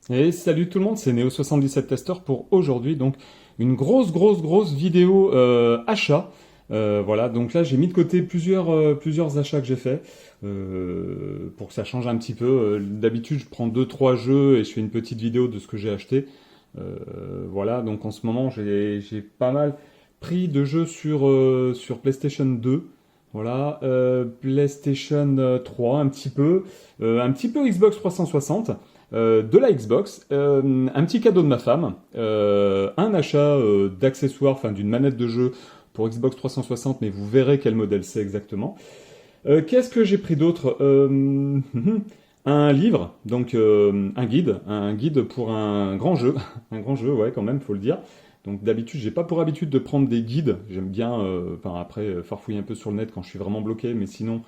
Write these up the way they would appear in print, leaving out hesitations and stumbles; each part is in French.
Et salut tout le monde, c'est Neo77 Tester pour aujourd'hui, donc une grosse vidéo achat. Voilà, donc là j'ai mis de côté plusieurs achats que j'ai fait pour que ça change un petit peu. D'habitude je prends deux trois jeux et je fais une petite vidéo de ce que j'ai acheté. Voilà, donc en ce moment j'ai pas mal pris de jeux sur PlayStation 2. Voilà, PlayStation 3 un petit peu Xbox 360 de la Xbox, un petit cadeau de ma femme, un achat d'accessoires, enfin d'une manette de jeu pour Xbox 360, mais vous verrez quel modèle c'est exactement. Qu'est-ce que j'ai pris d'autre? Un livre, donc un guide pour un grand jeu, un grand jeu, ouais, quand même, faut le dire. Donc d'habitude, j'ai pas pour habitude de prendre des guides. J'aime bien, enfin après, farfouiller un peu sur le net quand je suis vraiment bloqué, mais sinon,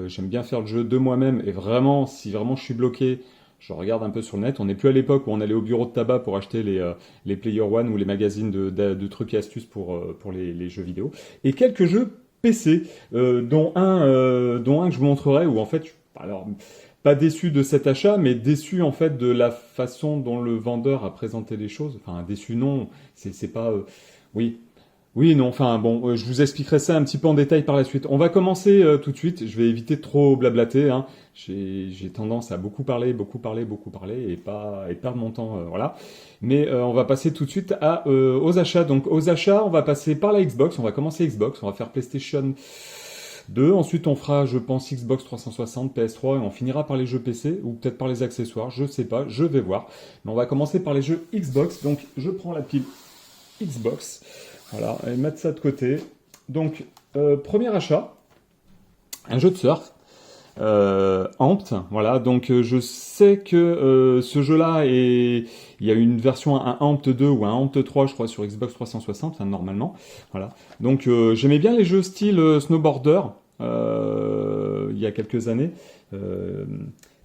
j'aime bien faire le jeu de moi-même. Et vraiment, si vraiment je suis bloqué, je regarde un peu sur le net. On n'est plus à l'époque où on allait au bureau de tabac pour acheter les Player One ou les magazines de trucs et astuces pour les jeux vidéo. Et quelques jeux PC, dont un que je vous montrerai, où en fait, alors, pas déçu de cet achat, mais déçu en fait de la façon dont le vendeur a présenté les choses. Enfin, déçu non, c'est pas... oui, oui, non, enfin bon, je vous expliquerai ça un petit peu en détail par la suite. On va commencer tout de suite, je vais éviter de trop blablater, hein. J'ai tendance à beaucoup parler et perdre mon temps, voilà. Mais on va passer tout de suite aux achats. Donc aux achats, on va passer par la Xbox, on va commencer Xbox, on va faire PlayStation 2, ensuite on fera, je pense, Xbox 360, PS3, et on finira par les jeux PC, ou peut-être par les accessoires, je sais pas, je vais voir. Mais on va commencer par les jeux Xbox, donc je prends la pile Xbox. Voilà, et mettre ça de côté. Donc, premier achat, un jeu de surf, Amped. Voilà, donc je sais que ce jeu-là est. Il y a une version, un Amped 2 ou un Amped 3, je crois, sur Xbox 360, enfin, normalement. Voilà. Donc, j'aimais bien les jeux style snowboarder il y a quelques années. Euh,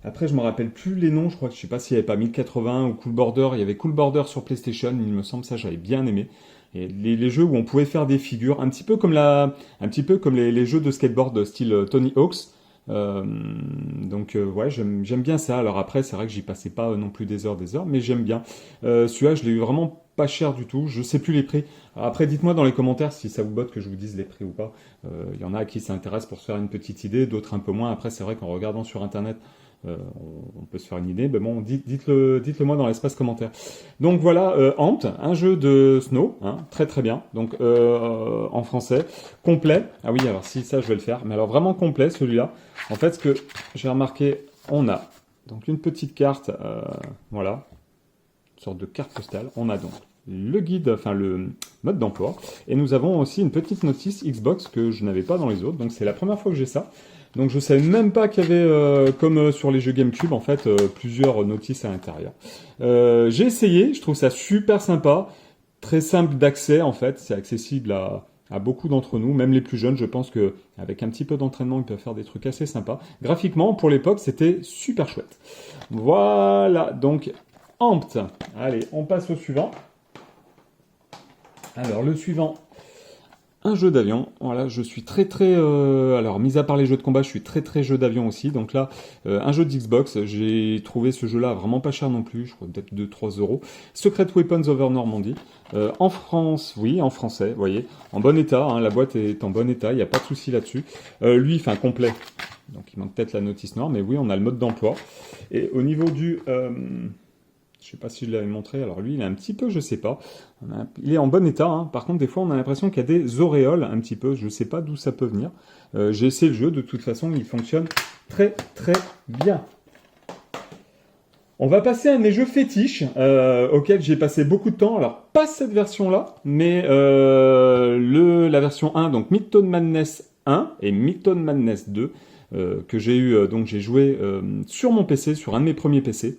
Après, je me rappelle plus les noms. Je crois que je sais pas s'il y avait pas 1080 ou Cool Border. Il y avait Cool Border sur PlayStation. Il me semble ça, j'avais bien aimé. Et les jeux où on pouvait faire des figures, un petit peu comme les jeux de skateboard style Tony Hawk's. Ouais, j'aime bien ça. Alors après, c'est vrai que j'y passais pas non plus des heures, mais j'aime bien. Celui-là, je l'ai eu vraiment pas cher du tout. Je sais plus les prix. Alors après, dites-moi dans les commentaires si ça vous botte que je vous dise les prix ou pas. Il y en a à qui ça intéresse pour se faire une petite idée, d'autres un peu moins. Après, c'est vrai qu'en regardant sur Internet, on peut se faire une idée. Ben bon, dites-le moi dans l'espace commentaire. Donc voilà, Amped, un jeu de snow, hein, très bien. Donc en français, complet. Ah oui, alors si ça je vais le faire, mais alors vraiment complet celui-là. En fait, ce que j'ai remarqué, on a donc une petite carte, voilà, une sorte de carte postale. On a donc le guide, enfin le mode d'emploi, et nous avons aussi une petite notice Xbox que je n'avais pas dans les autres. Donc c'est la première fois que j'ai ça. Donc je savais même pas qu'il y avait, comme sur les jeux GameCube, en fait, plusieurs notices à l'intérieur. J'ai essayé, je trouve ça super sympa, très simple d'accès en fait, c'est accessible à beaucoup d'entre nous, même les plus jeunes. Je pense que avec un petit peu d'entraînement, ils peuvent faire des trucs assez sympas. Graphiquement, pour l'époque, c'était super chouette. Voilà, donc Amped. Allez, on passe au suivant. Alors le suivant, un jeu d'avion. Voilà, je suis alors, mis à part les jeux de combat, je suis très jeu d'avion aussi. Donc là, un jeu d'Xbox. J'ai trouvé ce jeu-là vraiment pas cher non plus. Je crois peut-être 2-3 euros. Secret Weapons Over Normandy. En France, oui, en français, vous voyez. En bon état, hein, la boîte est en bon état, il n'y a pas de souci là-dessus. Lui, enfin, complet. Donc il manque peut-être la notice noire, mais oui, on a le mode d'emploi. Et au niveau du... je sais pas si je l'avais montré. Alors lui, il est un petit peu, je sais pas. Il est en bon état, hein. Par contre, des fois, on a l'impression qu'il y a des auréoles un petit peu. Je sais pas d'où ça peut venir. J'ai essayé le jeu. De toute façon, il fonctionne très bien. On va passer à un de mes jeux fétiches auxquels j'ai passé beaucoup de temps. Alors, pas cette version-là, mais la version 1, donc Midtown Madness 1 et Midtown Madness 2, que j'ai eu, donc j'ai joué sur mon PC, sur un de mes premiers PC.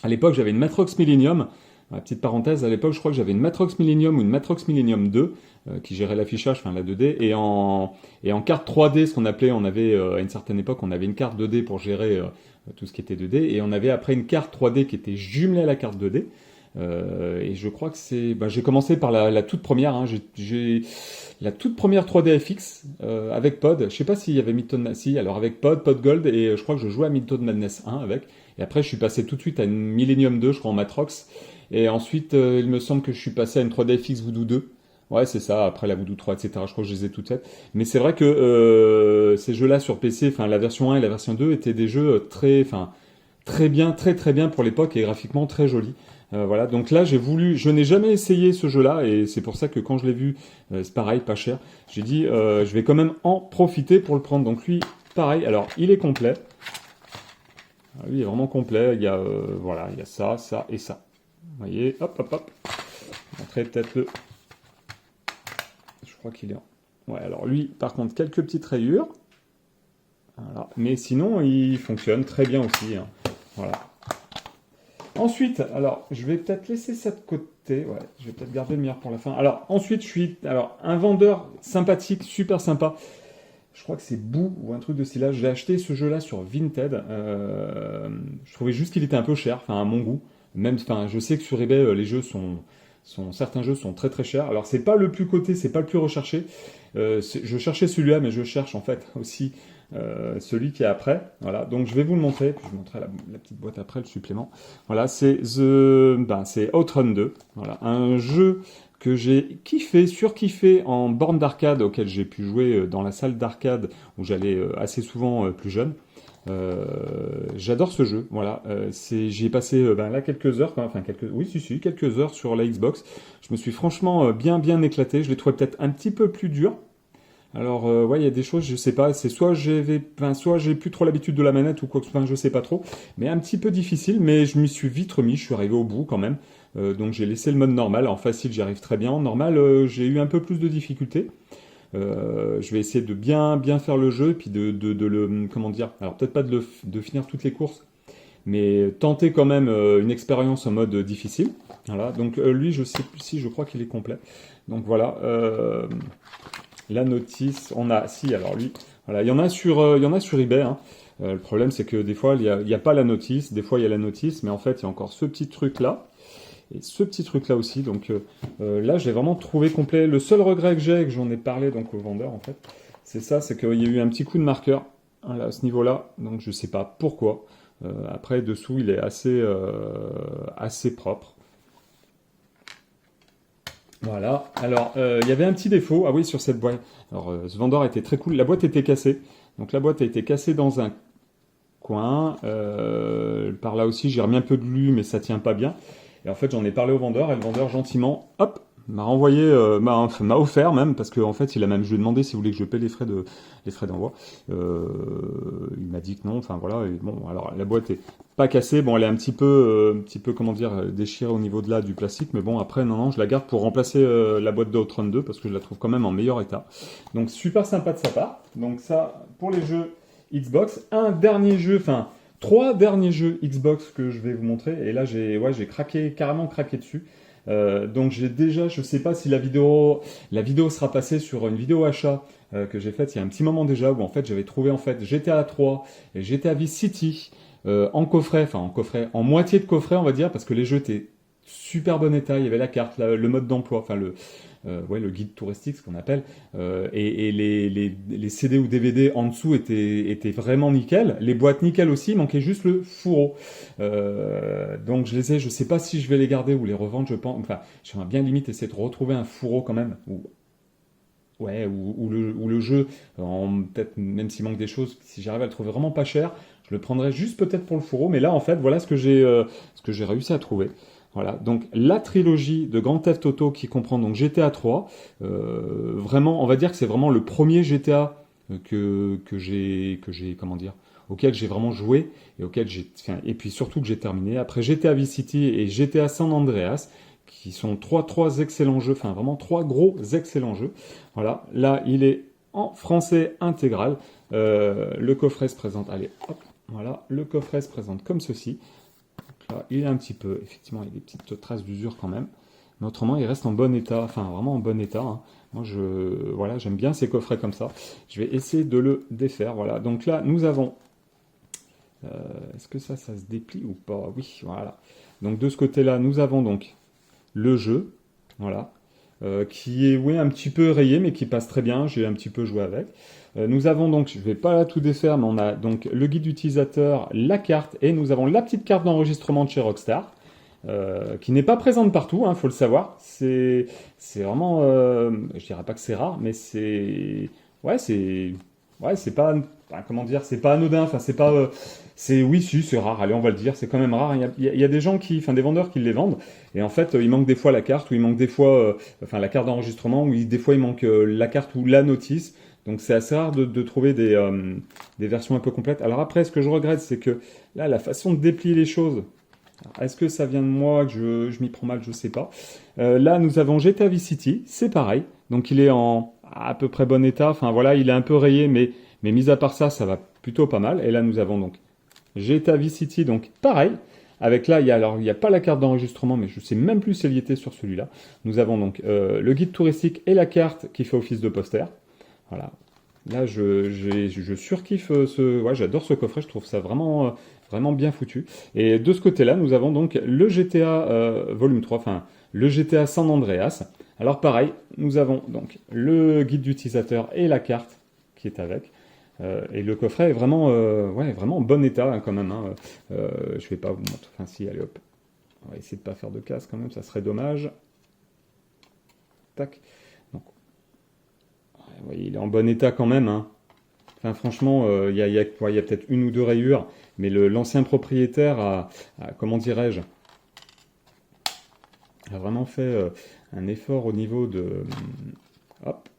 À l'époque, j'avais une Matrox Millennium. Petite parenthèse, à l'époque, je crois que j'avais une Matrox Millennium ou une Matrox Millennium 2 qui gérait l'affichage, enfin la 2D, et en carte 3D, ce qu'on appelait, on avait à une certaine époque, on avait une carte 2D pour gérer tout ce qui était 2D, et on avait après une carte 3D qui était jumelée à la carte 2D. Et je crois que j'ai commencé par la toute première. Hein, j'ai la toute première 3D FX avec Pod. Je sais pas s'il y avait Midtown, si alors avec Pod Gold, et je crois que je jouais à Midtown Madness 1 avec. Et après, je suis passé tout de suite à une Millennium 2, je crois, en Matrox. Et ensuite, il me semble que je suis passé à une 3DFX Voodoo 2. Ouais, c'est ça, après la Voodoo 3, etc. Je crois que je les ai toutes faites. Mais c'est vrai que ces jeux-là sur PC, enfin la version 1 et la version 2 étaient des jeux très bien, très bien pour l'époque et graphiquement très jolis. Voilà, donc là je n'ai jamais essayé ce jeu-là et c'est pour ça que quand je l'ai vu, c'est pareil, pas cher. J'ai dit, je vais quand même en profiter pour le prendre. Donc lui, pareil. Alors il est complet. Lui il est vraiment complet. Il y a, voilà, il y a ça, ça et ça. Vous voyez, hop, hop, hop. Montrer peut-être le. Je crois qu'il est. Ouais, alors lui, par contre, quelques petites rayures. Voilà. Mais sinon, il fonctionne très bien aussi, hein. Voilà. Ensuite, alors, je vais peut-être laisser ça de côté. Ouais, je vais peut-être garder le meilleur pour la fin. Alors, ensuite, je suis un vendeur sympathique, super sympa. Je crois que c'est Boo ou un truc de ce style-là. J'ai acheté ce jeu-là sur Vinted. Je trouvais juste qu'il était un peu cher, enfin, à mon goût. Même, enfin, je sais que sur eBay, les jeux certains jeux sont très très chers. Alors, c'est pas le plus coté, c'est pas le plus recherché. Je cherchais celui-là, mais je cherche en fait aussi celui qui est après. Voilà, donc je vais vous le montrer, puis je vous montrerai la petite boîte après, le supplément. Voilà, c'est Outrun 2. Voilà, un jeu que j'ai surkiffé en borne d'arcade auquel j'ai pu jouer dans la salle d'arcade où j'allais assez souvent plus jeune. J'adore ce jeu, voilà. J'y ai passé là quelques heures, quelques heures sur la Xbox. Je me suis franchement bien éclaté. Je l'ai trouvé peut-être un petit peu plus dur. Alors ouais, il y a des choses, je sais pas, c'est soit j'ai plus trop l'habitude de la manette ou quoi que ce soit, je sais pas trop, mais un petit peu difficile, mais je m'y suis vite remis, je suis arrivé au bout quand même. Donc j'ai laissé le mode normal. En facile, j'y arrive très bien. En normal, j'ai eu un peu plus de difficultés. Je vais essayer de bien faire le jeu, puis de le comment dire. Alors peut-être pas de finir toutes les courses, mais tenter quand même une expérience en mode difficile. Voilà. Donc lui, je sais plus si je crois qu'il est complet. Donc voilà. La notice, alors lui, voilà, il y en a sur eBay, hein. Le problème, c'est que des fois, il y a pas la notice, des fois, il y a la notice, mais en fait, il y a encore ce petit truc-là, et ce petit truc-là aussi. Donc là, j'ai vraiment trouvé complet. Le seul regret que j'ai, et que j'en ai parlé donc au vendeur, en fait, c'est ça, c'est qu'il y a eu un petit coup de marqueur, voilà, à ce niveau-là, donc je sais pas pourquoi. Après, dessous, il est assez propre. Voilà. Alors, il y avait un petit défaut. Ah oui, sur cette boîte. Alors, ce vendeur était très cool. La boîte était cassée. Donc, la boîte a été cassée dans un coin. Par là aussi, j'ai remis un peu de glu, mais ça tient pas bien. Et en fait, j'en ai parlé au vendeur. Et le vendeur, gentiment, hop, m'a renvoyé, m'a offert même, parce qu'en fait, je lui ai demandé s'il voulait que je paie les frais d'envoi. Il m'a dit que non. Enfin, voilà. Et bon, alors, la boîte est pas cassée. Bon, elle est un petit peu, comment dire, déchirée au niveau de là du plastique. Mais bon, après, non, je la garde pour remplacer la boîte de Outrun 2 parce que je la trouve quand même en meilleur état. Donc, super sympa de sa part. Donc, ça, pour les jeux Xbox. Un dernier jeu, enfin, 3 derniers jeux Xbox que je vais vous montrer. Et là, j'ai carrément craqué dessus. Donc, je sais pas si la vidéo sera passée sur une vidéo achat que j'ai faite il y a un petit moment déjà où en fait j'avais trouvé en fait GTA 3 et GTA Vice City en moitié de coffret, on va dire, parce que les jeux étaient super bon état. Il y avait la carte, le mode d'emploi, enfin le guide touristique, ce qu'on appelle, et les CD ou DVD en dessous étaient vraiment nickel. Les boîtes nickel aussi, il manquait juste le fourreau. Donc je sais pas si je vais les garder ou les revendre, je pense. Enfin, j'aimerais bien limite essayer de retrouver un fourreau quand même, ou le jeu, peut-être même s'il manque des choses, si j'arrive à le trouver vraiment pas cher, je le prendrais juste peut-être pour le fourreau. Mais là, en fait, voilà ce que j'ai réussi à trouver. Voilà, donc la trilogie de Grand Theft Auto qui comprend donc GTA 3, vraiment, on va dire que c'est vraiment le premier GTA comment dire, auquel j'ai vraiment joué et et puis surtout que j'ai terminé. Après GTA Vice City et GTA San Andreas, qui sont trois excellents jeux, enfin vraiment 3 gros excellents jeux. Voilà, là il est en français intégral. Le coffret se présente, allez, hop, voilà, le coffret se présente comme ceci. Donc là, il est un petit peu, effectivement, il y a des petites traces d'usure quand même. Mais autrement, il reste en bon état, enfin vraiment en bon état, hein. Moi, voilà, j'aime bien ces coffrets comme ça. Je vais essayer de le défaire, voilà. Donc là, nous avons, est-ce que ça se déplie ou pas? Oui, voilà. Donc de ce côté-là, nous avons donc le jeu, voilà. qui est ouais, un petit peu rayé, mais qui passe très bien. J'ai un petit peu joué avec. Nous avons donc, je ne vais pas là tout défaire, mais on a donc le guide utilisateur, la carte, et nous avons la petite carte d'enregistrement de chez Rockstar, qui n'est pas présente partout, hein, faut le savoir. C'est vraiment, je dirais pas que c'est rare, mais c'est pas, enfin, comment dire, c'est pas anodin. Enfin, c'est pas, oui, si, c'est rare. Allez, on va le dire, c'est quand même rare. Il y a des gens enfin, des vendeurs qui les vendent, et en fait, il manque des fois la carte, ou il manque des fois, enfin, la carte d'enregistrement, ou des fois il manque la carte ou la notice. Donc c'est assez rare de trouver des versions un peu complètes. Alors après, ce que je regrette, c'est que là, la façon de déplier les choses, alors, est-ce que ça vient de moi, que je m'y prends mal, je sais pas. Là, nous avons GTA Vice City, c'est pareil. Donc il est en à peu près bon état. Enfin voilà, il est un peu rayé, mais mis à part ça, ça va plutôt pas mal. Et là, nous avons donc GTA Vice City, donc pareil. Avec là, il y a pas la carte d'enregistrement, mais je sais même plus si elle y était sur celui-là. Nous avons donc le guide touristique et la carte qui fait office de poster. Voilà. Là, je surkiffe ouais, j'adore ce coffret, je trouve ça vraiment, vraiment bien foutu. Et de ce côté-là, nous avons donc le GTA Volume 3, enfin le GTA San Andreas. Alors pareil, nous avons donc le guide d'utilisateur et la carte qui est avec. Et le coffret est vraiment, ouais, vraiment en bon état hein, quand même. Hein. Je vais pas vous montrer. Enfin si, allez hop. On va essayer de pas faire de casse quand même, ça serait dommage. Tac. Donc, vous voyez, il est en bon état quand même. Hein. Enfin, franchement, il y a peut-être une ou deux rayures, mais l'ancien propriétaire comment dirais-je, a vraiment fait un effort au niveau de... hop.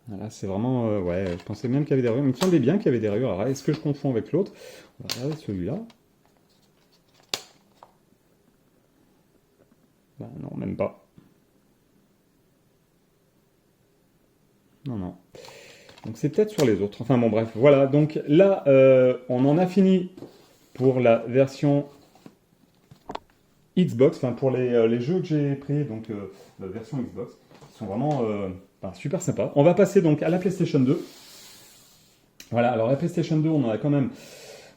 Voilà, c'est vraiment... ouais, je pensais même qu'il y avait des rayures. Il me semblait bien qu'il y avait des rayures. Alors, est-ce que je confonds avec l'autre? On va regarder celui-là. Ben, non, même pas. Non, non. Donc c'est peut-être sur les autres. Enfin bon, bref, voilà. Donc là, on en a fini pour la version Xbox, enfin pour les jeux que j'ai pris, donc version Xbox, qui sont vraiment super sympas. On va passer donc à la PlayStation 2. Voilà, alors la PlayStation 2, on en a quand même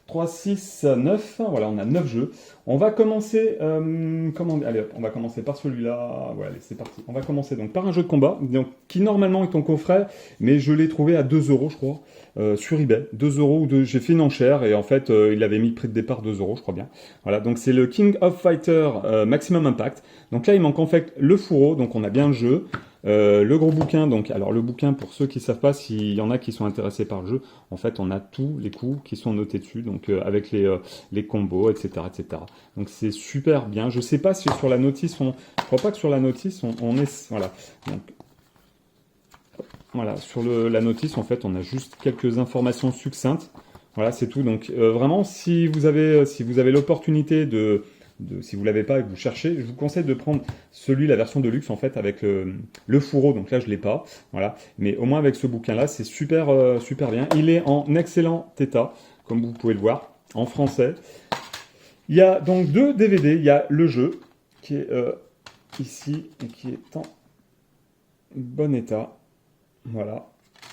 3, 6, 9. Voilà, on a 9 jeux. On va commencer, allez, hop, on va commencer par celui-là. Voilà, allez, c'est parti. On va commencer donc par un jeu de combat, donc, qui normalement est en coffret, mais je l'ai trouvé à 2 euros, je crois, sur eBay. 2 euros, j'ai fait une enchère, et en fait, il avait mis prix de départ 2 euros, je crois bien. Voilà, donc c'est le King of Fighter Maximum Impact. Donc là, il manque en fait le fourreau, donc on a bien le jeu. Le gros bouquin, donc alors le bouquin pour ceux qui savent pas, s'il y en a qui sont intéressés par le jeu, en fait on a tous les coups qui sont notés dessus, donc avec les combos, etc., etc. Donc c'est super bien. Je sais pas si sur la notice, je crois pas que sur la notice on est, voilà. Donc voilà, sur la notice en fait on a juste quelques informations succinctes. Voilà, c'est tout. Donc vraiment, si vous avez l'opportunité si vous l'avez pas et que vous cherchez, je vous conseille de prendre la version de luxe en fait avec le fourreau. Donc là je l'ai pas, voilà. Mais au moins avec ce bouquin-là, c'est super super bien. Il est en excellent état, comme vous pouvez le voir, en français. Il y a donc 2 DVD. Il y a le jeu qui est ici et qui est en bon état. Voilà.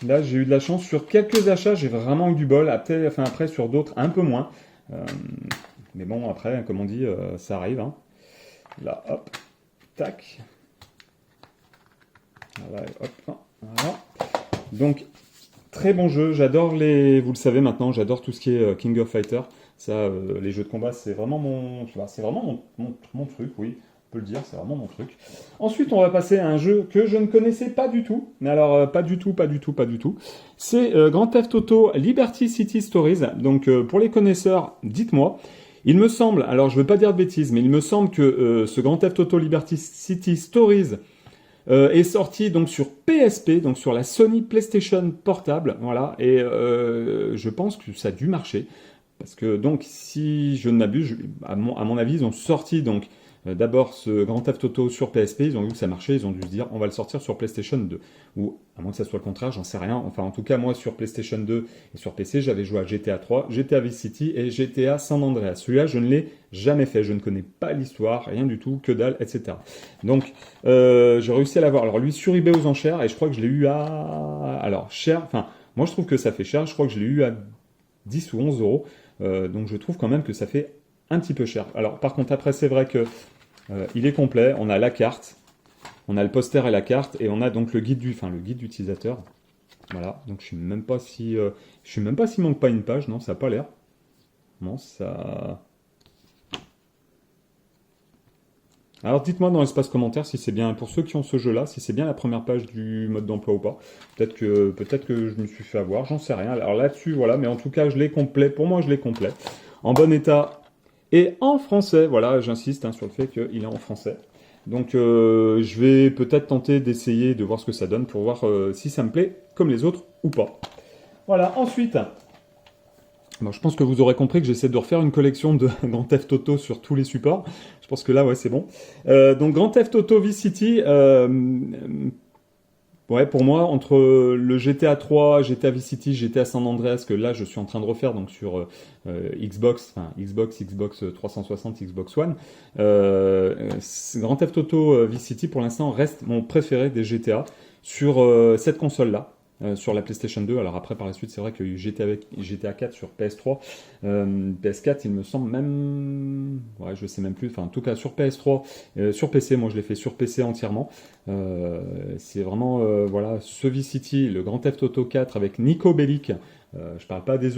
Là, j'ai eu de la chance. Sur quelques achats, j'ai vraiment eu du bol. Après, sur d'autres, un peu moins. Mais bon, après, comme on dit, ça arrive. Hein. Là, hop, tac. Voilà, hop, voilà. Donc, très bon jeu. J'adore vous le savez maintenant, j'adore tout ce qui est King of Fighter. Ça, les jeux de combat, c'est vraiment mon truc, oui. On peut le dire, c'est vraiment mon truc. Ensuite, on va passer à un jeu que je ne connaissais pas du tout. Mais alors, pas du tout. C'est Grand Theft Auto Liberty City Stories. Donc, pour les connaisseurs, dites-moi. Il me semble, alors je ne veux pas dire de bêtises, mais il me semble que ce Grand Theft Auto Liberty City Stories est sorti donc sur PSP, donc sur la Sony PlayStation Portable. Voilà, et je pense que ça a dû marcher. Parce que donc, si je ne m'abuse, à mon avis, ils ont sorti donc d'abord ce Grand Theft Auto sur PSP, ils ont vu que ça marchait, ils ont dû se dire on va le sortir sur PlayStation 2. Ou à moins que ça soit le contraire, j'en sais rien. Enfin, en tout cas, moi sur PlayStation 2 et sur PC, j'avais joué à GTA 3, GTA Vice City et GTA San Andreas. Celui-là, je ne l'ai jamais fait, je ne connais pas l'histoire, rien du tout, que dalle, etc. Donc, j'ai réussi à l'avoir. Alors lui sur eBay aux enchères et je crois que je l'ai eu à... Alors, cher, enfin, moi je trouve que ça fait cher, je crois que je l'ai eu à 10 ou 11 euros. Donc je trouve quand même que ça fait un petit peu cher. Alors par contre après c'est vrai que il est complet, on a la carte, On a le poster et la carte, et on a donc le guide d'utilisateur. Voilà, donc je sais même pas s'il manque pas une page, non, ça n'a pas l'air. Non, ça... Alors dites-moi dans l'espace commentaire si c'est bien, pour ceux qui ont ce jeu-là, si c'est bien la première page du mode d'emploi ou pas. Peut-être que je me suis fait avoir, j'en sais rien. Alors là-dessus, voilà, mais en tout cas, je l'ai complet. Pour moi, je l'ai complet. En bon état et en français. Voilà, j'insiste sur le fait qu'il est en français. Donc je vais peut-être tenter d'essayer de voir ce que ça donne pour voir si ça me plaît comme les autres ou pas. Voilà, ensuite... Bon, je pense que vous aurez compris que j'essaie de refaire une collection de Grand Theft Auto sur tous les supports. Je pense que là, ouais, c'est bon. Donc, Grand Theft Auto Vice City, ouais, pour moi, entre le GTA 3, GTA Vice City, GTA San Andreas, que là, je suis en train de refaire donc sur Xbox 360, Xbox One, Grand Theft Auto Vice City, pour l'instant, reste mon préféré des GTA sur cette console-là. Sur la PlayStation 2, alors après par la suite c'est vrai qu'il y a eu GTA 4 sur PS3, PS4 il me semble même, ouais je sais même plus, enfin en tout cas sur PS3, sur PC, moi je l'ai fait sur PC entièrement, c'est vraiment, voilà, ce Vice City, le Grand Theft Auto 4 avec Nico Bellic, je parle pas des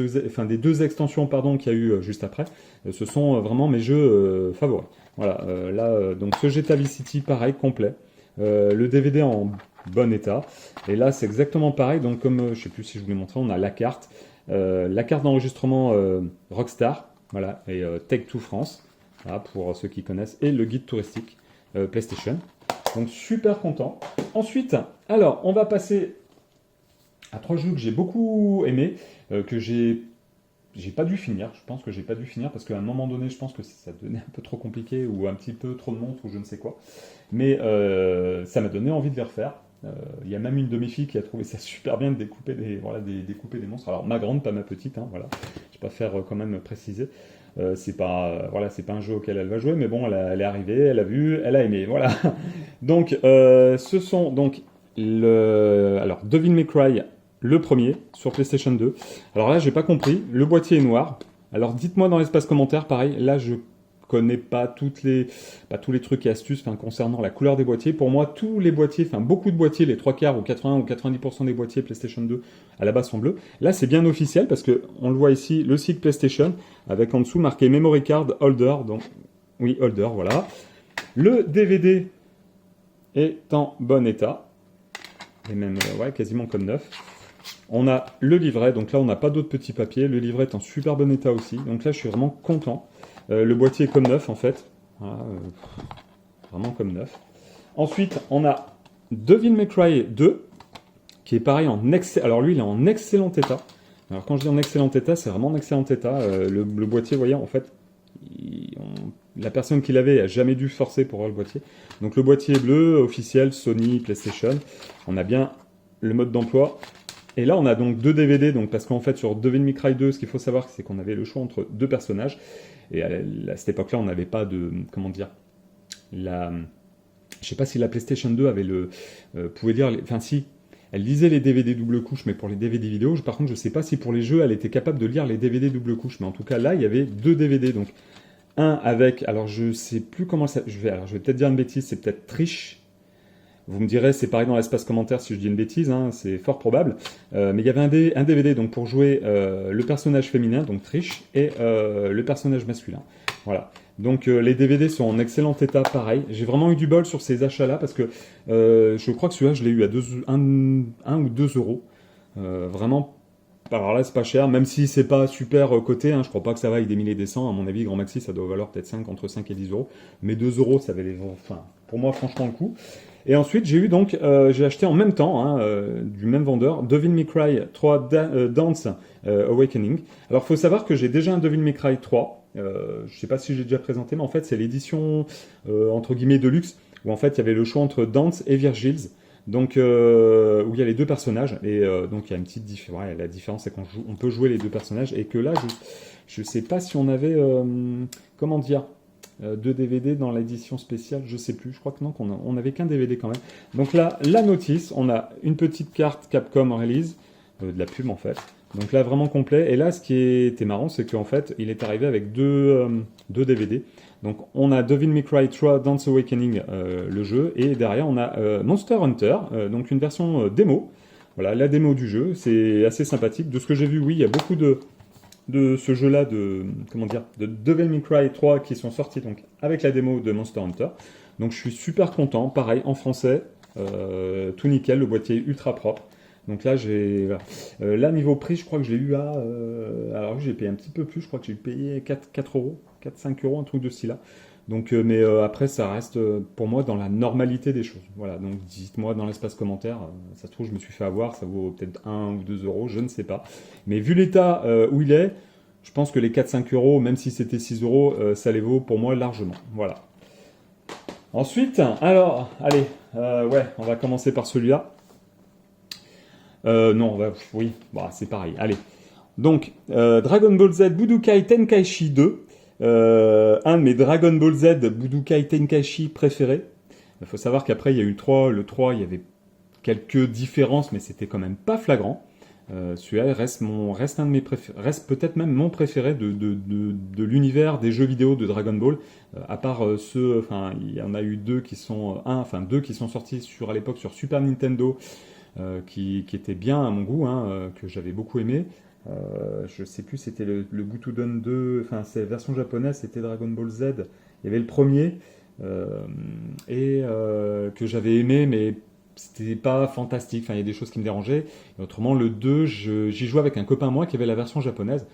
deux extensions pardon qu'il y a eu juste après, ce sont vraiment mes jeux favoris. Voilà, là donc ce GTA Vice City pareil, complet, le DVD en bon état. Et là, c'est exactement pareil. Donc, comme je sais plus si je vous l'ai montré, on a la carte d'enregistrement Rockstar, voilà, et Take-Two France, voilà, pour ceux qui connaissent, et le guide touristique PlayStation. Donc, super content. Ensuite, alors, on va passer à 3 jeux que j'ai beaucoup aimés, que j'ai pas dû finir. Je pense que j'ai pas dû finir parce qu'à un moment donné, je pense que ça devenait un peu trop compliqué ou un petit peu trop de montres ou je ne sais quoi. Mais ça m'a donné envie de les refaire. Il y a même une de mes filles qui a trouvé ça super bien de découper des monstres. Alors ma grande, pas ma petite, hein, voilà. Je préfère quand même préciser. C'est pas un jeu auquel elle va jouer, mais bon, elle est arrivée, elle a vu, elle a aimé, voilà. Donc ce sont donc alors Devil May Cry, le premier sur PlayStation 2. Alors là, j'ai pas compris. Le boîtier est noir. Alors dites-moi dans l'espace commentaire, pareil. Là, je connais pas tous les trucs et astuces concernant la couleur des boîtiers. Pour moi, tous les boîtiers, beaucoup de boîtiers, les 3/4 ou 80 ou 90% des boîtiers PlayStation 2 à la base sont bleus. Là, c'est bien officiel parce que on le voit ici, le site PlayStation avec en dessous marqué Memory Card Holder. Donc, oui, Holder, voilà. Le DVD est en bon état. Et même, ouais, quasiment comme neuf. On a le livret, donc là on n'a pas d'autres petits papiers. Le livret est en super bon état aussi. Donc là, je suis vraiment content. Le boîtier est comme neuf en fait, voilà, vraiment comme neuf. Ensuite, on a Devil May Cry 2, qui est pareil en excellent. Alors lui, il est en excellent état. Alors quand je dis en excellent état, c'est vraiment en excellent état. Le boîtier, vous voyez, en fait, la personne qui l'avait a jamais dû forcer pour avoir le boîtier. Donc le boîtier est bleu, officiel, Sony, PlayStation. On a bien le mode d'emploi. Et là, on a donc 2 DVD, donc parce qu'en fait, sur Devil May Cry 2, ce qu'il faut savoir, c'est qu'on avait le choix entre 2 personnages. Et à cette époque-là, on n'avait pas de... Comment dire je sais pas si la PlayStation 2 avait pouvait dire... Enfin, si, elle lisait les DVD double couche, mais pour les DVD vidéo, par contre, je sais pas si pour les jeux, elle était capable de lire les DVD double couche. Mais en tout cas, là, il y avait 2 DVD. Donc, un avec... Alors, je sais plus comment ça... Je vais peut-être dire une bêtise, c'est peut-être Trish. Vous me direz, c'est pareil dans l'espace commentaire si je dis une bêtise, hein, c'est fort probable. Mais il y avait un DVD donc, pour jouer le personnage féminin, donc Trish, et le personnage masculin. Voilà. Donc les DVD sont en excellent état, pareil. J'ai vraiment eu du bol sur ces achats-là parce que je crois que celui-là, je l'ai eu à 1 ou 2 euros. Vraiment, alors là, c'est pas cher, même si c'est pas super coté. Hein, je crois pas que ça vaille des milliers et des cents. À mon avis, Grand Maxi, ça doit valoir peut-être entre 5 et 10 euros. Mais 2 euros, ça valait pour moi, franchement, le coup. Et ensuite, j'ai acheté en même temps, du même vendeur, Devil May Cry 3 Dance Awakening. Alors, il faut savoir que j'ai déjà un Devil May Cry 3. Je ne sais pas si j'ai déjà présenté, mais en fait, c'est l'édition, entre guillemets, de luxe, où en fait, il y avait le choix entre Dance et Virgils. Donc, où il y a les 2 personnages. Et donc, il y a une petite différence. Ouais, la différence, c'est qu'on peut jouer les 2 personnages. Et que là, je ne sais pas si on avait... comment dire 2 DVD dans l'édition spéciale, je sais plus, je crois que non, on n'avait qu'un DVD quand même. Donc là, la notice, on a une petite carte Capcom en release, de la pub en fait, Donc là, vraiment complet. Et là, ce qui était marrant, c'est qu'en fait, il est arrivé avec deux DVD. Donc on a Devil May Cry 3 Dance Awakening, le jeu, et derrière on a Monster Hunter, donc une version démo. Voilà, la démo du jeu, c'est assez sympathique. De ce que j'ai vu, oui, il y a beaucoup de ce jeu-là, comment dire, de Devil May Cry 3 qui sont sortis donc avec la démo de Monster Hunter. Donc je suis super content, pareil, en français, tout nickel, le boîtier ultra propre. Donc là, voilà. Là, niveau prix, je crois que je l'ai eu à... alors j'ai payé un petit peu plus, je crois que j'ai payé 4 euros, 4-5 euros, un truc de style là. Donc, mais après, ça reste pour moi dans la normalité des choses. Voilà, donc dites-moi dans l'espace commentaire, ça se trouve, je me suis fait avoir, ça vaut peut-être 1 ou 2 euros, je ne sais pas. Mais vu l'état où il est, je pense que les 4-5 euros, même si c'était 6 euros, ça les vaut pour moi largement. Voilà. Ensuite, alors, allez, ouais, on va commencer par celui-là. Non, oui, bah, c'est pareil. Allez. Donc, Dragon Ball Z Budokai Tenkaichi 2. Un de mes Dragon Ball Z Budokai Tenkaichi préférés. Il faut savoir qu'après, il y a eu le 3. Le 3, il y avait quelques différences, mais c'était quand même pas flagrant. Celui-là reste un de mes préférés, reste peut-être même mon préféré de l'univers des jeux vidéo de Dragon Ball. À part ceux, enfin, il y en a eu deux qui sont sortis à l'époque sur Super Nintendo. Qui était bien à mon goût, hein, que j'avais beaucoup aimé. Je sais plus, c'était le Butoden 2, enfin c'est la version japonaise, c'était Dragon Ball Z. Il y avait le premier que j'avais aimé, mais c'était pas fantastique. Enfin, il y a des choses qui me dérangeaient. Et autrement, le 2, j'y jouais avec un copain à moi qui avait la version japonaise.